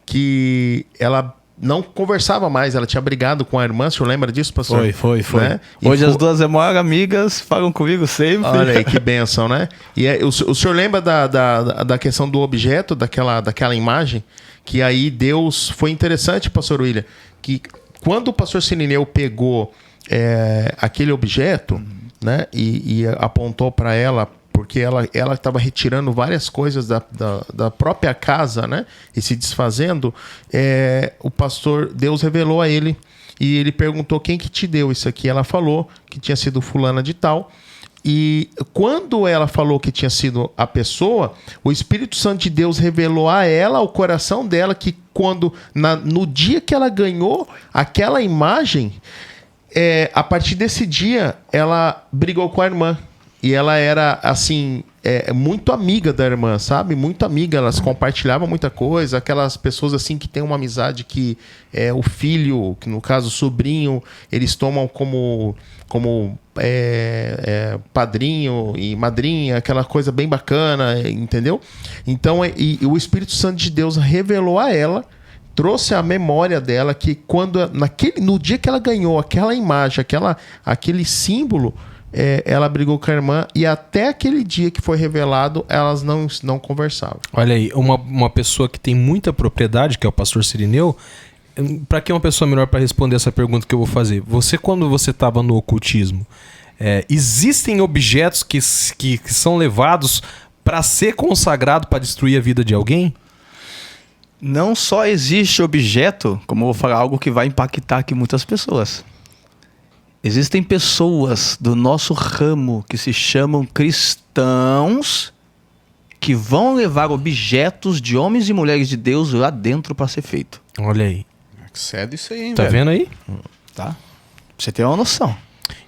que ela não conversava mais, ela tinha brigado com a irmã. O senhor lembra disso, pastor? Foi. Né? Hoje as duas maiores amigas falam comigo sempre. Olha aí, que bênção, né? E o senhor lembra da questão do objeto, daquela imagem? Que aí Deus... Foi interessante, pastor William, que quando o pastor Sirineu pegou aquele objeto, né, e apontou para ela, porque ela estava retirando várias coisas da própria casa, né, e se desfazendo, o pastor, Deus revelou a ele, e ele perguntou: quem que te deu isso aqui? Ela falou que tinha sido fulana de tal. E quando ela falou que tinha sido a pessoa, o Espírito Santo de Deus revelou a ela, ao coração dela, que no dia que ela ganhou aquela imagem, a partir desse dia, ela brigou com a irmã. E ela era, assim, muito amiga da irmã, sabe? Muito amiga, elas compartilhavam muita coisa. Aquelas pessoas, assim, que têm uma amizade que o filho, que no caso o sobrinho, eles tomam como padrinho e madrinha, aquela coisa bem bacana, entendeu? Então, o Espírito Santo de Deus revelou a ela, trouxe a memória dela, que no dia que ela ganhou aquela imagem, aquele símbolo, ela brigou com a irmã, e até aquele dia que foi revelado, elas não conversavam. Olha aí, uma pessoa que tem muita propriedade, que é o pastor Sirineu. Para que uma pessoa melhor para responder essa pergunta que eu vou fazer? Quando você estava no ocultismo, existem objetos que são levados para ser consagrado para destruir a vida de alguém? Não só existe objeto, como eu vou falar algo que vai impactar aqui muitas pessoas. Existem pessoas do nosso ramo que se chamam cristãos, que vão levar objetos de homens e mulheres de Deus lá dentro para ser feito. Olha aí. Excede isso aí, hein, Tá velho? vendo aí? Tá? Pra você ter uma noção.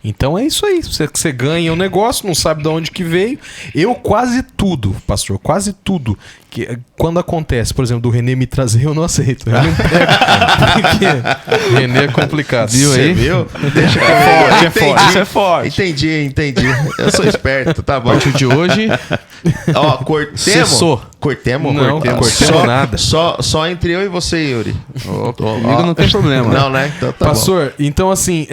Então é isso aí. Você ganha o negócio, não sabe de onde que veio. Eu quase tudo, pastor, quase tudo. Que, quando acontece, por exemplo, do Renê me trazer, eu não aceito. Eu não pego. Porque Renê é complicado. Viu Você aí? viu? Deixa que É forte, isso é forte. Entendi. Eu sou esperto, tá bom. A partir de hoje, Ó, cortemos? Cessou. Cortemos? Não, cortemos nada. Só entre eu e você, Yuri. comigo não tem problema. Não, né? Então tá bom. Pastor, então assim,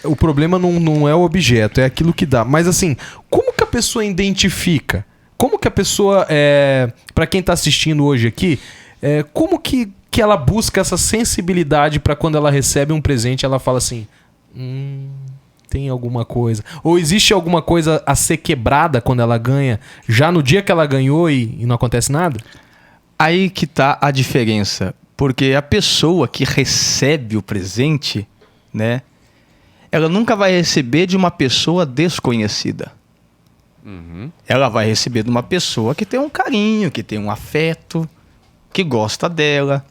o problema não é o objeto, é aquilo que dá. Mas assim, como que a pessoa identifica? Como que a pessoa, para quem tá assistindo hoje aqui, como que ela busca essa sensibilidade para quando ela recebe um presente, ela fala assim, tem alguma coisa? Ou existe alguma coisa a ser quebrada quando ela ganha, já no dia que ela ganhou e não acontece nada? Aí que tá a diferença. Porque a pessoa que recebe o presente, né, ela nunca vai receber de uma pessoa desconhecida. Ela vai receber de uma pessoa que tem um carinho, que tem um afeto, que gosta dela.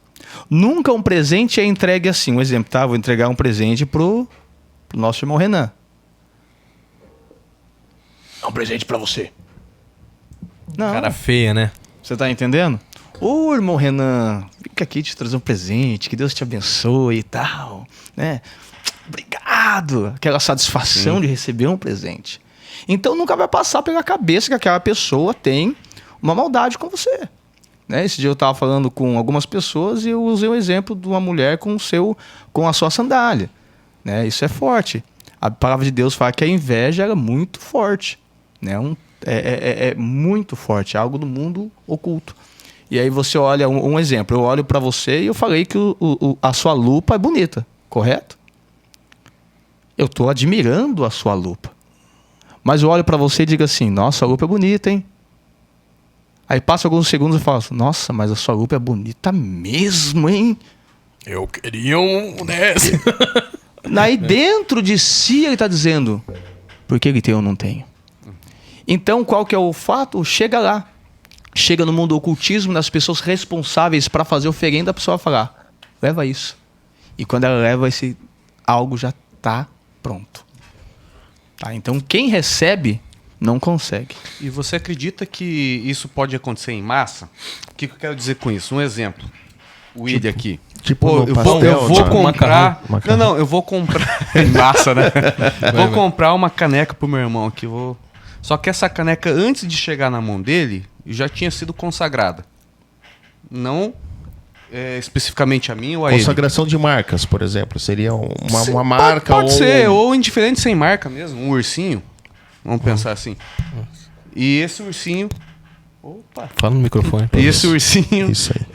Nunca um presente é entregue assim. Um exemplo, tá? Vou entregar um presente pro nosso irmão Renan. É um presente pra você. Não. Cara feia, né? Você tá entendendo? Ô, irmão Renan, fica aqui te trazer um presente, que Deus te abençoe e tal, né? Obrigado. Aquela satisfação de receber um presente. Então nunca vai passar pela cabeça que aquela pessoa tem uma maldade com você. Né? Esse dia eu estava falando com algumas pessoas e eu usei o exemplo de uma mulher com a sua sandália. Né? Isso é forte. A palavra de Deus fala que a inveja é muito forte. Né? É muito forte, é algo do mundo oculto. E aí você olha, um exemplo, eu olho para você e eu falei que a sua lupa é bonita, correto? Eu estou admirando a sua lupa. Mas eu olho para você e digo assim, nossa, a lupa é bonita, hein? Aí passa alguns segundos e falo assim, nossa, mas a sua lupa é bonita mesmo, hein? Eu queria um desse. Aí dentro de si ele está dizendo, por que ele tem ou não tenho? Então qual que é o fato? Chega lá. Chega no mundo do ocultismo, nas pessoas responsáveis para fazer oferenda, a pessoa vai falar, leva isso. E quando ela leva, algo já está pronto. Tá? Então quem recebe Não consegue. E você acredita que isso pode acontecer em massa? O que eu quero dizer com isso? Um exemplo. O William aqui. Tipo Pô, no eu pastel, vou né? comprar... Macarrão. Não, eu vou comprar... em massa, né? Vou comprar uma caneca pro meu irmão aqui. Só que essa caneca, antes de chegar na mão dele, já tinha sido consagrada. Não especificamente a mim ou a ele. Consagração de marcas, por exemplo. Seria uma marca Pode ou... ser, ou indiferente sem marca mesmo. Um ursinho. Vamos pensar assim. E esse ursinho... Opa! Fala no microfone. E esse ursinho, Isso aí.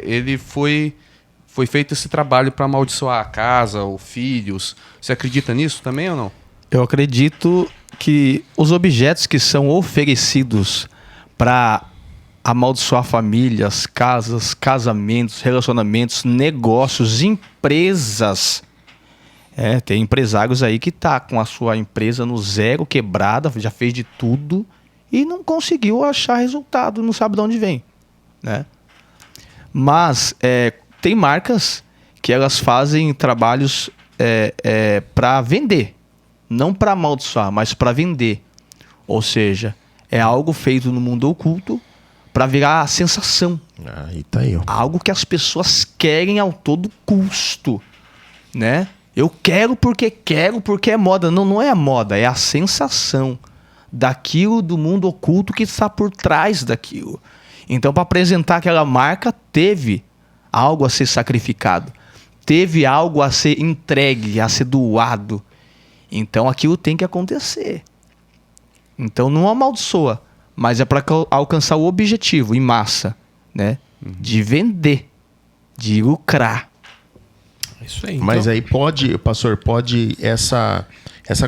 ele foi feito esse trabalho para amaldiçoar a casa, ou filhos. Você acredita nisso também ou não? Eu acredito que os objetos que são oferecidos para amaldiçoar famílias, casas, casamentos, relacionamentos, negócios, empresas. Tem empresários aí que tá com a sua empresa no zero, quebrada, já fez de tudo e não conseguiu achar resultado, não sabe de onde vem, né? Mas tem marcas que elas fazem trabalhos para vender, não para amaldiçoar, mas para vender. Ou seja, é algo feito no mundo oculto para virar a sensação. Aí tá aí, ó. Algo que as pessoas querem ao todo custo, né? Eu quero porque é moda. Não, não é a moda, é a sensação daquilo do mundo oculto que está por trás daquilo. Então, para apresentar aquela marca, teve algo a ser sacrificado. Teve algo a ser entregue, a ser doado. Então, aquilo tem que acontecer. Então, não amaldiçoa, mas é para alcançar o objetivo em massa, né? De vender, de lucrar. É isso aí. Mas aí pastor, pode essa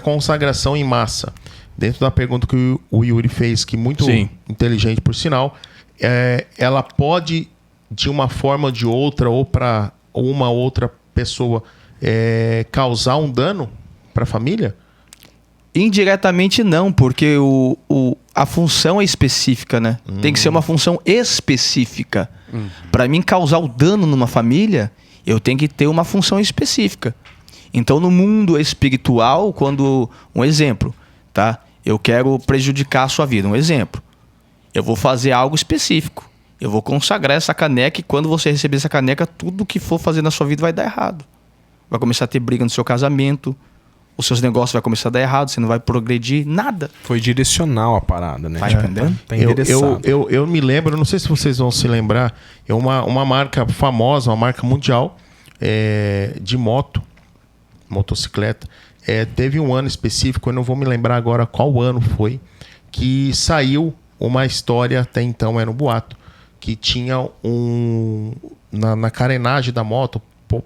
consagração em massa, dentro da pergunta que o Yuri fez, que muito Sim. inteligente por sinal, ela pode, de uma forma ou de outra, ou para uma outra pessoa, causar um dano para a família? Indiretamente não, porque a função é específica, né? Tem que ser uma função específica. Para mim causar o dano numa família, eu tenho que ter uma função específica. Então, no mundo espiritual, quando... Um exemplo, tá? Eu quero prejudicar a sua vida. Um exemplo. Eu vou fazer algo específico. Eu vou consagrar essa caneca e quando você receber essa caneca, tudo que for fazer na sua vida vai dar errado. Vai começar a ter briga no seu casamento, os seus negócios vai começar a dar errado, você não vai progredir, nada. Foi direcional a parada, né? Tá entendendo? Tá endereçado. Eu me lembro, não sei se vocês vão se lembrar, uma marca famosa, uma marca mundial de motocicleta. Teve um ano específico, eu não vou me lembrar agora qual ano foi, que saiu uma história, até então era um boato, que tinha na carenagem da moto,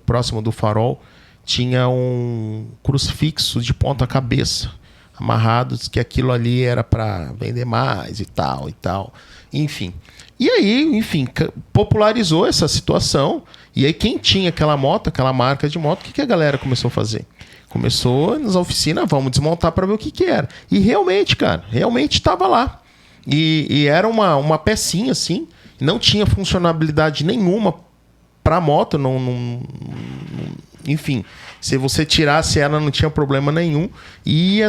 próximo do farol, tinha um crucifixo de ponta cabeça amarrados, que aquilo ali era para vender mais e tal. Enfim. E aí, enfim, popularizou essa situação. E aí quem tinha aquela moto, aquela marca de moto, o que a galera começou a fazer? Começou nas oficinas, vamos desmontar para ver o que era. E realmente, cara, realmente estava lá. E era uma pecinha assim, não tinha funcionalidade nenhuma para moto, enfim, se você tirasse ela não tinha problema nenhum. E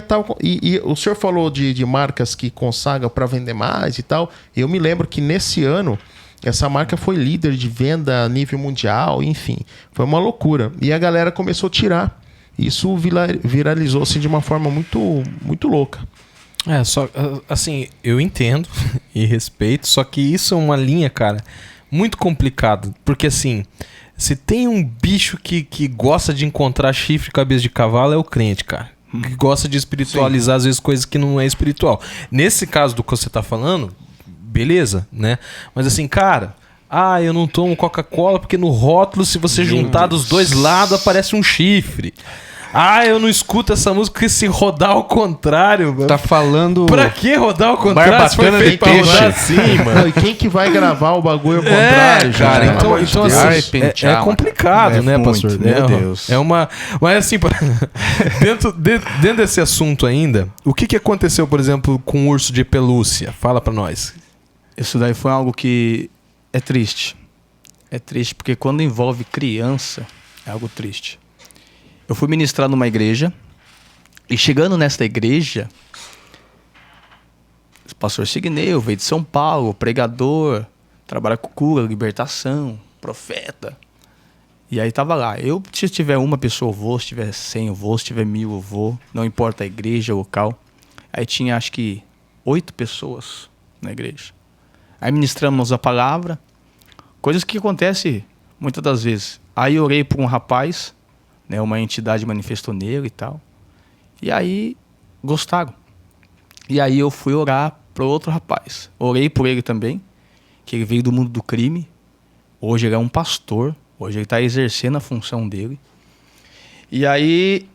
o senhor falou de marcas que consagram para vender mais e tal. Eu me lembro que nesse ano essa marca foi líder de venda a nível mundial, enfim, foi uma loucura. E a galera começou a tirar. Isso viralizou assim, de uma forma muito, muito louca. Só assim, eu entendo e respeito, só que isso é uma linha, cara, muito complicado, porque assim, se tem um bicho que gosta de encontrar chifre e cabeça de cavalo, é o crente, cara. Que gosta de espiritualizar, às vezes, coisas que não é espiritual. Nesse caso do que você tá falando, beleza, né? Mas assim, cara, eu não tomo Coca-Cola porque no rótulo, se você juntar dos dois lados, aparece um chifre. Eu não escuto essa música porque se rodar ao contrário, mano. Tá falando... Pra que rodar ao contrário? Barbatana Se foi feito pra de rodar peixe. assim, mano. Não, e quem que vai gravar o bagulho ao contrário, cara, gente? então, Pelo amor de assim, Deus. é complicado, né, muito, pastor? meu Deus. É uma... Mas assim, dentro desse assunto ainda, o que aconteceu, por exemplo, com o urso de pelúcia? Fala pra nós. Isso daí foi algo que é triste. É triste porque quando envolve criança, é algo triste. Eu fui ministrar numa igreja e chegando nesta igreja, Pastor Signeu, veio de São Paulo, pregador, trabalha com cura, libertação, profeta. E aí tava lá. Se tiver uma pessoa, eu vou. Se tiver 100, eu vou. Se tiver 1000, eu vou. Não importa a igreja, o local. Aí tinha, acho que, 8 pessoas na igreja. Aí ministramos a palavra. Coisas que acontecem muitas das vezes. Aí eu orei por um rapaz, né, uma entidade manifestou nele e tal. E aí gostaram. E aí eu fui orar para outro rapaz. Orei por ele também, que ele veio do mundo do crime. Hoje ele é um pastor. Hoje ele está exercendo a função dele. E aí,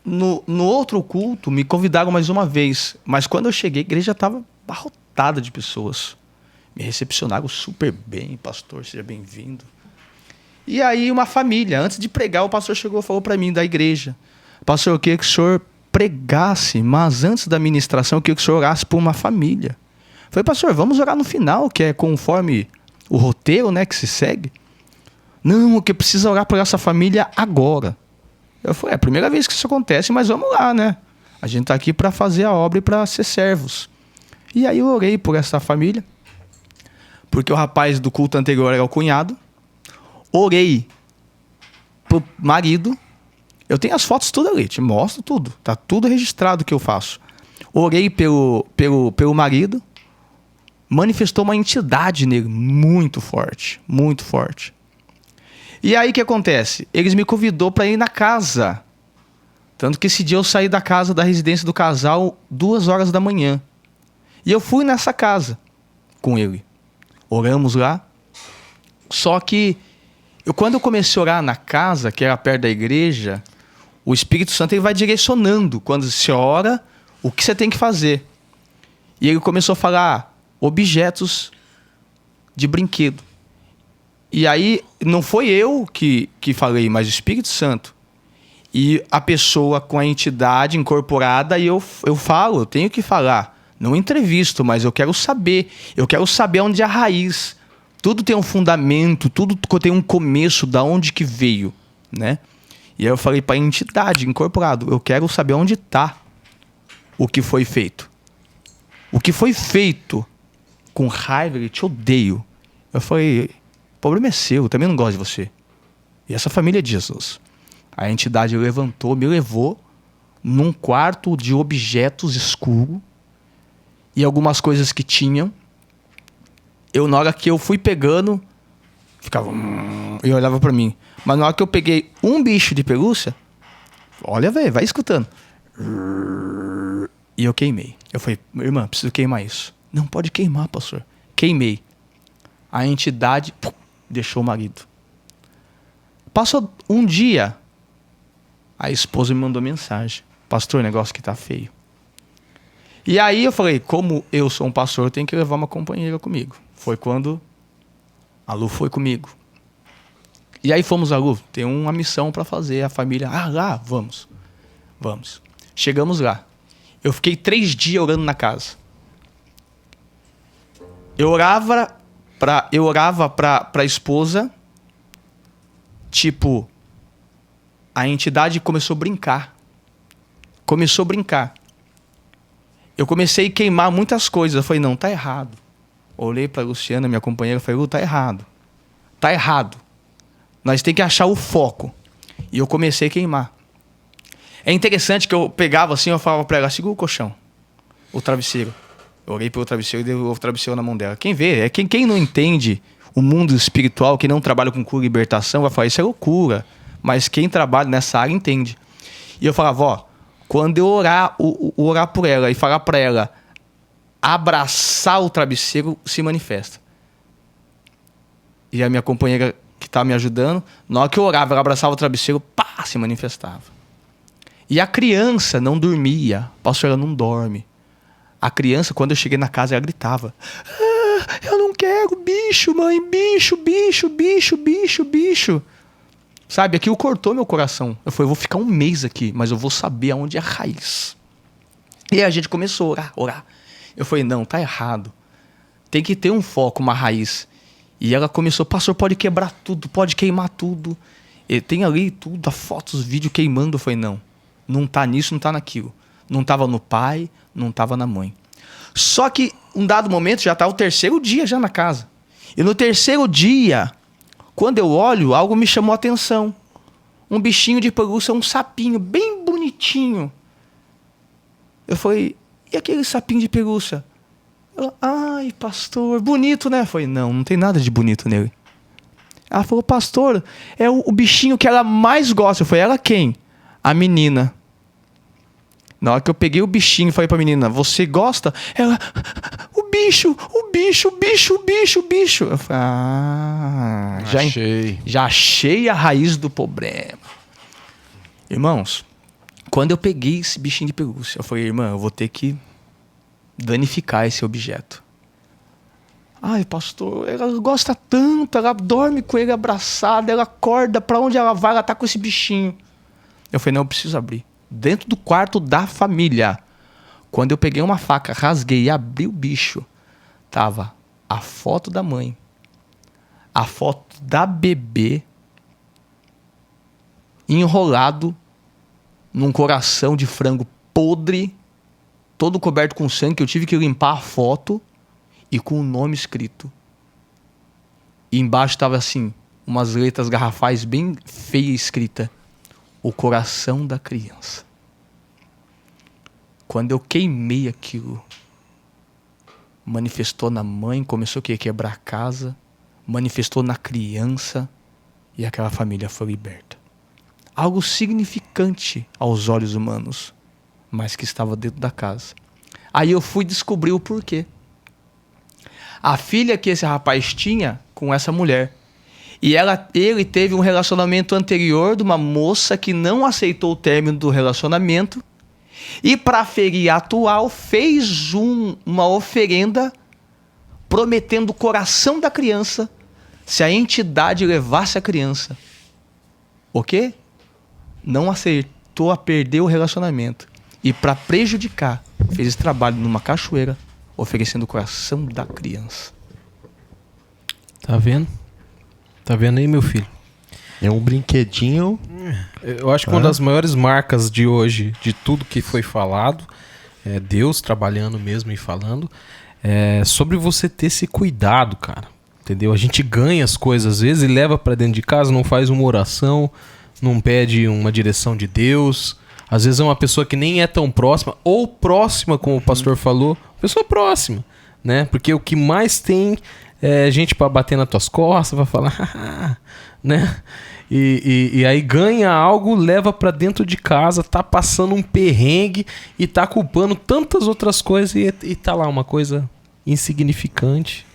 no outro culto, me convidaram mais uma vez. Mas quando eu cheguei, a igreja estava abarrotada de pessoas. Me recepcionaram super bem. Pastor, seja bem-vindo. E aí uma família, antes de pregar, o pastor chegou e falou para mim da igreja: pastor, eu queria que o senhor pregasse, mas antes da ministração eu queria que o senhor orasse por uma família. Eu falei: pastor, vamos orar no final, que é conforme o roteiro, né, que se segue. Não, que precisa orar por essa família agora. Eu falei: é a primeira vez que isso acontece, mas vamos lá, né? A gente tá aqui para fazer a obra e para ser servos. E aí eu orei por essa família, porque o rapaz do culto anterior era o cunhado. Orei pro marido. Eu tenho as fotos tudo ali, te mostro tudo. Tá tudo registrado que eu faço. Orei pelo marido. Manifestou uma entidade nele muito forte. Muito forte. E aí o que acontece? Eles me convidou para ir na casa. Tanto que esse dia eu saí da casa, da residência do casal, 2 horas da manhã. E eu fui nessa casa com ele. Oramos lá. Só que quando eu comecei a orar na casa, que era perto da igreja, o Espírito Santo ele vai direcionando. Quando você ora, o que você tem que fazer. E ele começou a falar objetos de brinquedo. E aí, não foi eu que falei, mas o Espírito Santo. E a pessoa com a entidade incorporada, e eu falo, eu tenho que falar. Não entrevisto, mas eu quero saber. Eu quero saber onde é a raiz. Tudo tem um fundamento, tudo tem um começo, da onde que veio, né? E aí eu falei para a entidade incorporado, eu quero saber onde está o que foi feito. O que foi feito com raiva, eu te odeio. Eu falei: o problema é seu, eu também não gosto de você. E essa família é de Jesus. A entidade levantou, me levou num quarto de objetos escuro e algumas coisas que tinham. Na hora que eu fui pegando, ficava... E olhava pra mim. Mas na hora que eu peguei um bicho de pelúcia, olha, velho, vai escutando. E eu queimei. Eu falei: irmã, preciso queimar isso. Não pode queimar, pastor. Queimei. A entidade deixou o marido. Passou um dia, a esposa me mandou mensagem: pastor, o negócio que tá feio. E aí eu falei: como eu sou um pastor, eu tenho que levar uma companheira comigo. Foi quando a Lu foi comigo. E aí fomos a Lu, tem uma missão para fazer, a família. Ah, lá, vamos. Chegamos lá. Eu fiquei 3 dias orando na casa. Eu orava pra esposa, tipo, a entidade começou a brincar. Eu comecei a queimar muitas coisas. Eu falei: não, tá errado. Olhei pra Luciana, minha companheira, e falei: Lu, tá errado. Tá errado. Nós temos que achar o foco. E eu comecei a queimar. É interessante que eu pegava assim, eu falava pra ela: segura o colchão, o travesseiro. Eu olhei pelo travesseiro e dei o travesseiro na mão dela. Quem vê, quem não entende o mundo espiritual, quem não trabalha com cura e libertação, vai falar: isso é loucura. Mas quem trabalha nessa área entende. E eu falava: ó, quando eu orar por ela e falar pra ela abraçar o travesseiro, se manifesta. E a minha companheira que estava me ajudando, na hora que eu orava, ela abraçava o travesseiro, pá, se manifestava. E a criança não dormia. Pastor, ela não dorme. A criança, quando eu cheguei na casa, ela gritava: ah, eu não quero, bicho, mãe, bicho. Sabe, aquilo cortou meu coração. Eu falei: eu vou ficar 1 mês aqui, mas eu vou saber aonde é a raiz. E aí a gente começou a orar. Eu falei: não, tá errado. Tem que ter um foco, uma raiz. E ela começou: pastor, pode quebrar tudo, pode queimar tudo. E tem ali tudo, as fotos, vídeo queimando. Eu falei: não tá nisso, não tá naquilo. Não tava no pai, não tava na mãe. Só que, um dado momento, já tá o terceiro dia já na casa. E no terceiro dia, quando eu olho, algo me chamou a atenção. Um bichinho de pelúcia, um sapinho bem bonitinho. Eu falei, e aquele sapinho de pelúcia? Ela, ai, pastor, bonito, né? Eu falei, não tem nada de bonito nele. Ela falou, pastor, é o bichinho que ela mais gosta. Eu falei, ela quem? A menina. Na hora que eu peguei o bichinho e falei pra menina, você gosta? Ela, o bicho. Eu falei, já achei a raiz do problema. Irmãos, quando eu peguei esse bichinho de pelúcia, eu falei, irmã, eu vou ter que danificar esse objeto. Ai, pastor, ela gosta tanto, ela dorme com ele abraçada, ela acorda, pra onde ela vai, ela tá com esse bichinho. Eu falei, não, eu preciso abrir. Dentro do quarto da família. Quando eu peguei uma faca, rasguei e abri o bicho, tava a foto da mãe, a foto da bebê, enrolado num coração de frango podre, todo coberto com sangue, que eu tive que limpar a foto, e com o nome escrito. E embaixo tava assim, umas letras garrafais bem feias escrita: o coração da criança. Quando eu queimei aquilo, manifestou na mãe, começou a quebrar a casa, manifestou na criança, e aquela família foi liberta. Algo significante aos olhos humanos, mas que estava dentro da casa. Aí eu fui descobrir o porquê. A filha que esse rapaz tinha com essa mulher. E ele teve um relacionamento anterior de uma moça que não aceitou o término do relacionamento. E para ferir a atual, fez uma oferenda prometendo o coração da criança se a entidade levasse a criança. O quê? Não aceitou a perder o relacionamento. E para prejudicar, fez esse trabalho numa cachoeira, oferecendo o coração da criança. Tá vendo? Tá vendo aí, meu filho? É um brinquedinho. Eu acho que uma das maiores marcas de hoje, de tudo que foi falado, é Deus trabalhando mesmo e falando, é sobre você ter esse cuidado, cara. Entendeu? A gente ganha as coisas às vezes e leva pra dentro de casa, não faz uma oração, não pede uma direção de Deus. Às vezes é uma pessoa que nem é tão próxima, ou próxima, como o pastor falou, pessoa próxima, né? Porque o que mais tem é gente pra bater nas tuas costas, pra falar, né? E aí ganha algo, leva pra dentro de casa, tá passando um perrengue e tá culpando tantas outras coisas e tá lá uma coisa insignificante.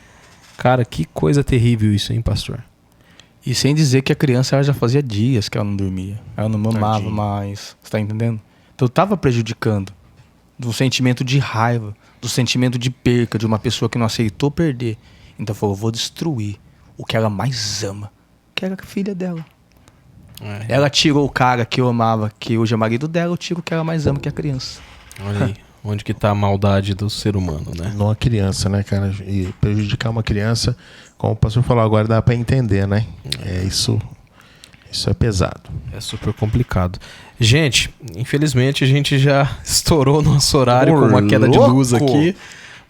Cara, que coisa terrível isso, hein, pastor? E sem dizer que a criança ela já fazia dias que ela não dormia. Ela não mamava mais. Você tá entendendo? Então tava prejudicando. Do sentimento de raiva, do sentimento de perca de uma pessoa que não aceitou perder. Então falou, vou destruir o que ela mais ama, que era a filha dela. Ela tirou o cara que eu amava, que hoje é marido dela, eu tiro o que ela mais ama, que é a criança. Olha aí, onde que tá a maldade do ser humano, né? Não a criança, né, cara? E prejudicar uma criança, como o pastor falou agora, dá pra entender, né? Isso é pesado. É super complicado. Gente, infelizmente a gente já estourou nosso horário com uma queda de luz aqui.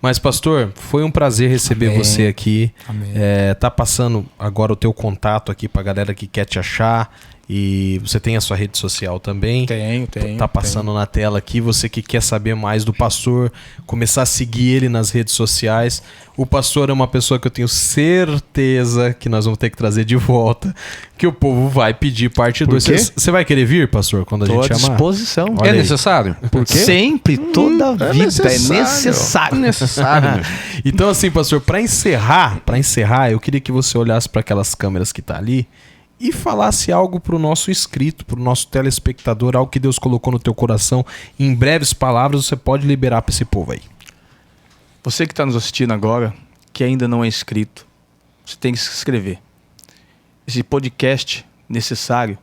Mas, pastor, foi um prazer receber você aqui. Tá passando agora o teu contato aqui pra galera que quer te achar. E você tem a sua rede social também? Tenho. Tá passando na tela aqui. Você que quer saber mais do pastor, começar a seguir ele nas redes sociais. O pastor é uma pessoa que eu tenho certeza que nós vamos ter que trazer de volta, que o povo vai pedir parte 2. Você vai querer vir, pastor, quando a gente chamar? Tô à disposição. É necessário? Por quê? Sempre, toda vida necessário. é necessário. Então, assim, pastor, para encerrar, eu queria que você olhasse para aquelas câmeras que tá ali e falasse algo pro nosso inscrito, pro nosso telespectador, algo que Deus colocou no teu coração. Em breves palavras, você pode liberar para esse povo aí. Você que está nos assistindo agora, que ainda não é inscrito, você tem que se inscrever. Esse podcast necessário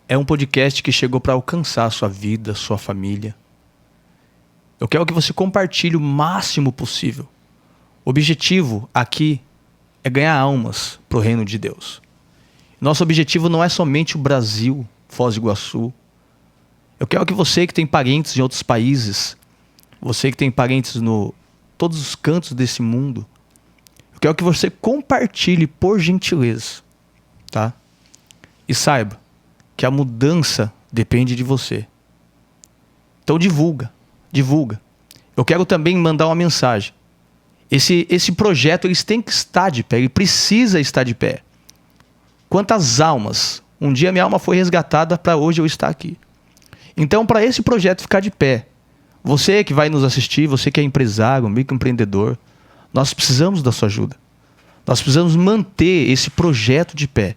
é um podcast que chegou para alcançar a sua vida, sua família. Eu quero que você compartilhe o máximo possível. O objetivo aqui é ganhar almas para o reino de Deus. Nosso objetivo não é somente o Brasil, Foz do Iguaçu. Eu quero que você que tem parentes em outros países, você que tem parentes no todos os cantos desse mundo, eu quero que você compartilhe, por gentileza, tá? E saiba que a mudança depende de você. Então divulga. Eu quero também mandar uma mensagem. Esse projeto, eles têm que estar de pé, ele precisa estar de pé. Quantas almas? Um dia minha alma foi resgatada para hoje eu estar aqui. Então, para esse projeto ficar de pé, você que vai nos assistir, você que é empresário, microempreendedor, nós precisamos da sua ajuda. Nós precisamos manter esse projeto de pé.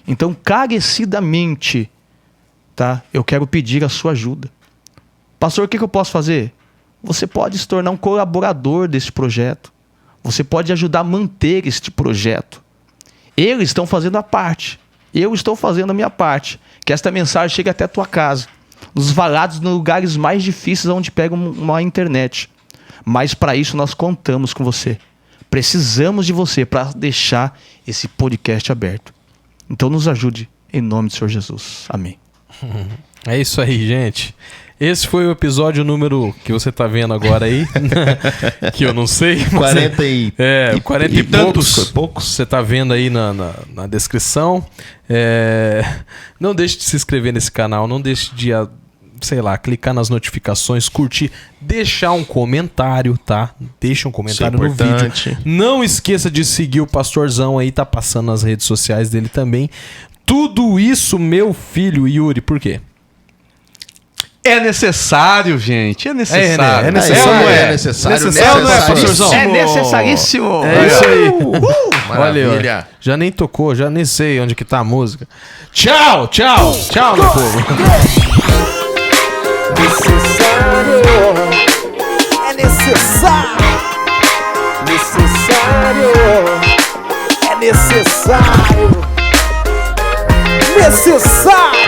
Então, carecidamente, tá? Eu quero pedir a sua ajuda. Pastor, o que eu posso fazer? Você pode se tornar um colaborador desse projeto. Você pode ajudar a manter este projeto. Eles estão fazendo a parte. Eu estou fazendo a minha parte. Que esta mensagem chegue até a tua casa. Nos valados, nos lugares mais difíceis onde pega uma internet. Mas para isso nós contamos com você. Precisamos de você para deixar esse podcast aberto. Então nos ajude em nome do Senhor Jesus. Amém. É isso aí, gente. Esse foi o episódio número que você tá vendo agora aí. Que eu não sei. 40 e... 40 e poucos. Você tá vendo aí na descrição. Não deixe de se inscrever nesse canal. Não deixe de, clicar nas notificações, curtir, deixar um comentário, tá? Deixa um comentário no vídeo. Não esqueça de seguir o Pastorzão aí, tá passando nas redes sociais dele também. Tudo isso, meu filho Yuri, por quê? É necessário, gente. É necessário. É necessário. É necessário. Pastorzão? É necessaríssimo. É isso aí. Maravilha. Olha, já nem tocou, já nem sei onde que tá a música. Tchau, meu povo. É necessário. Necessário.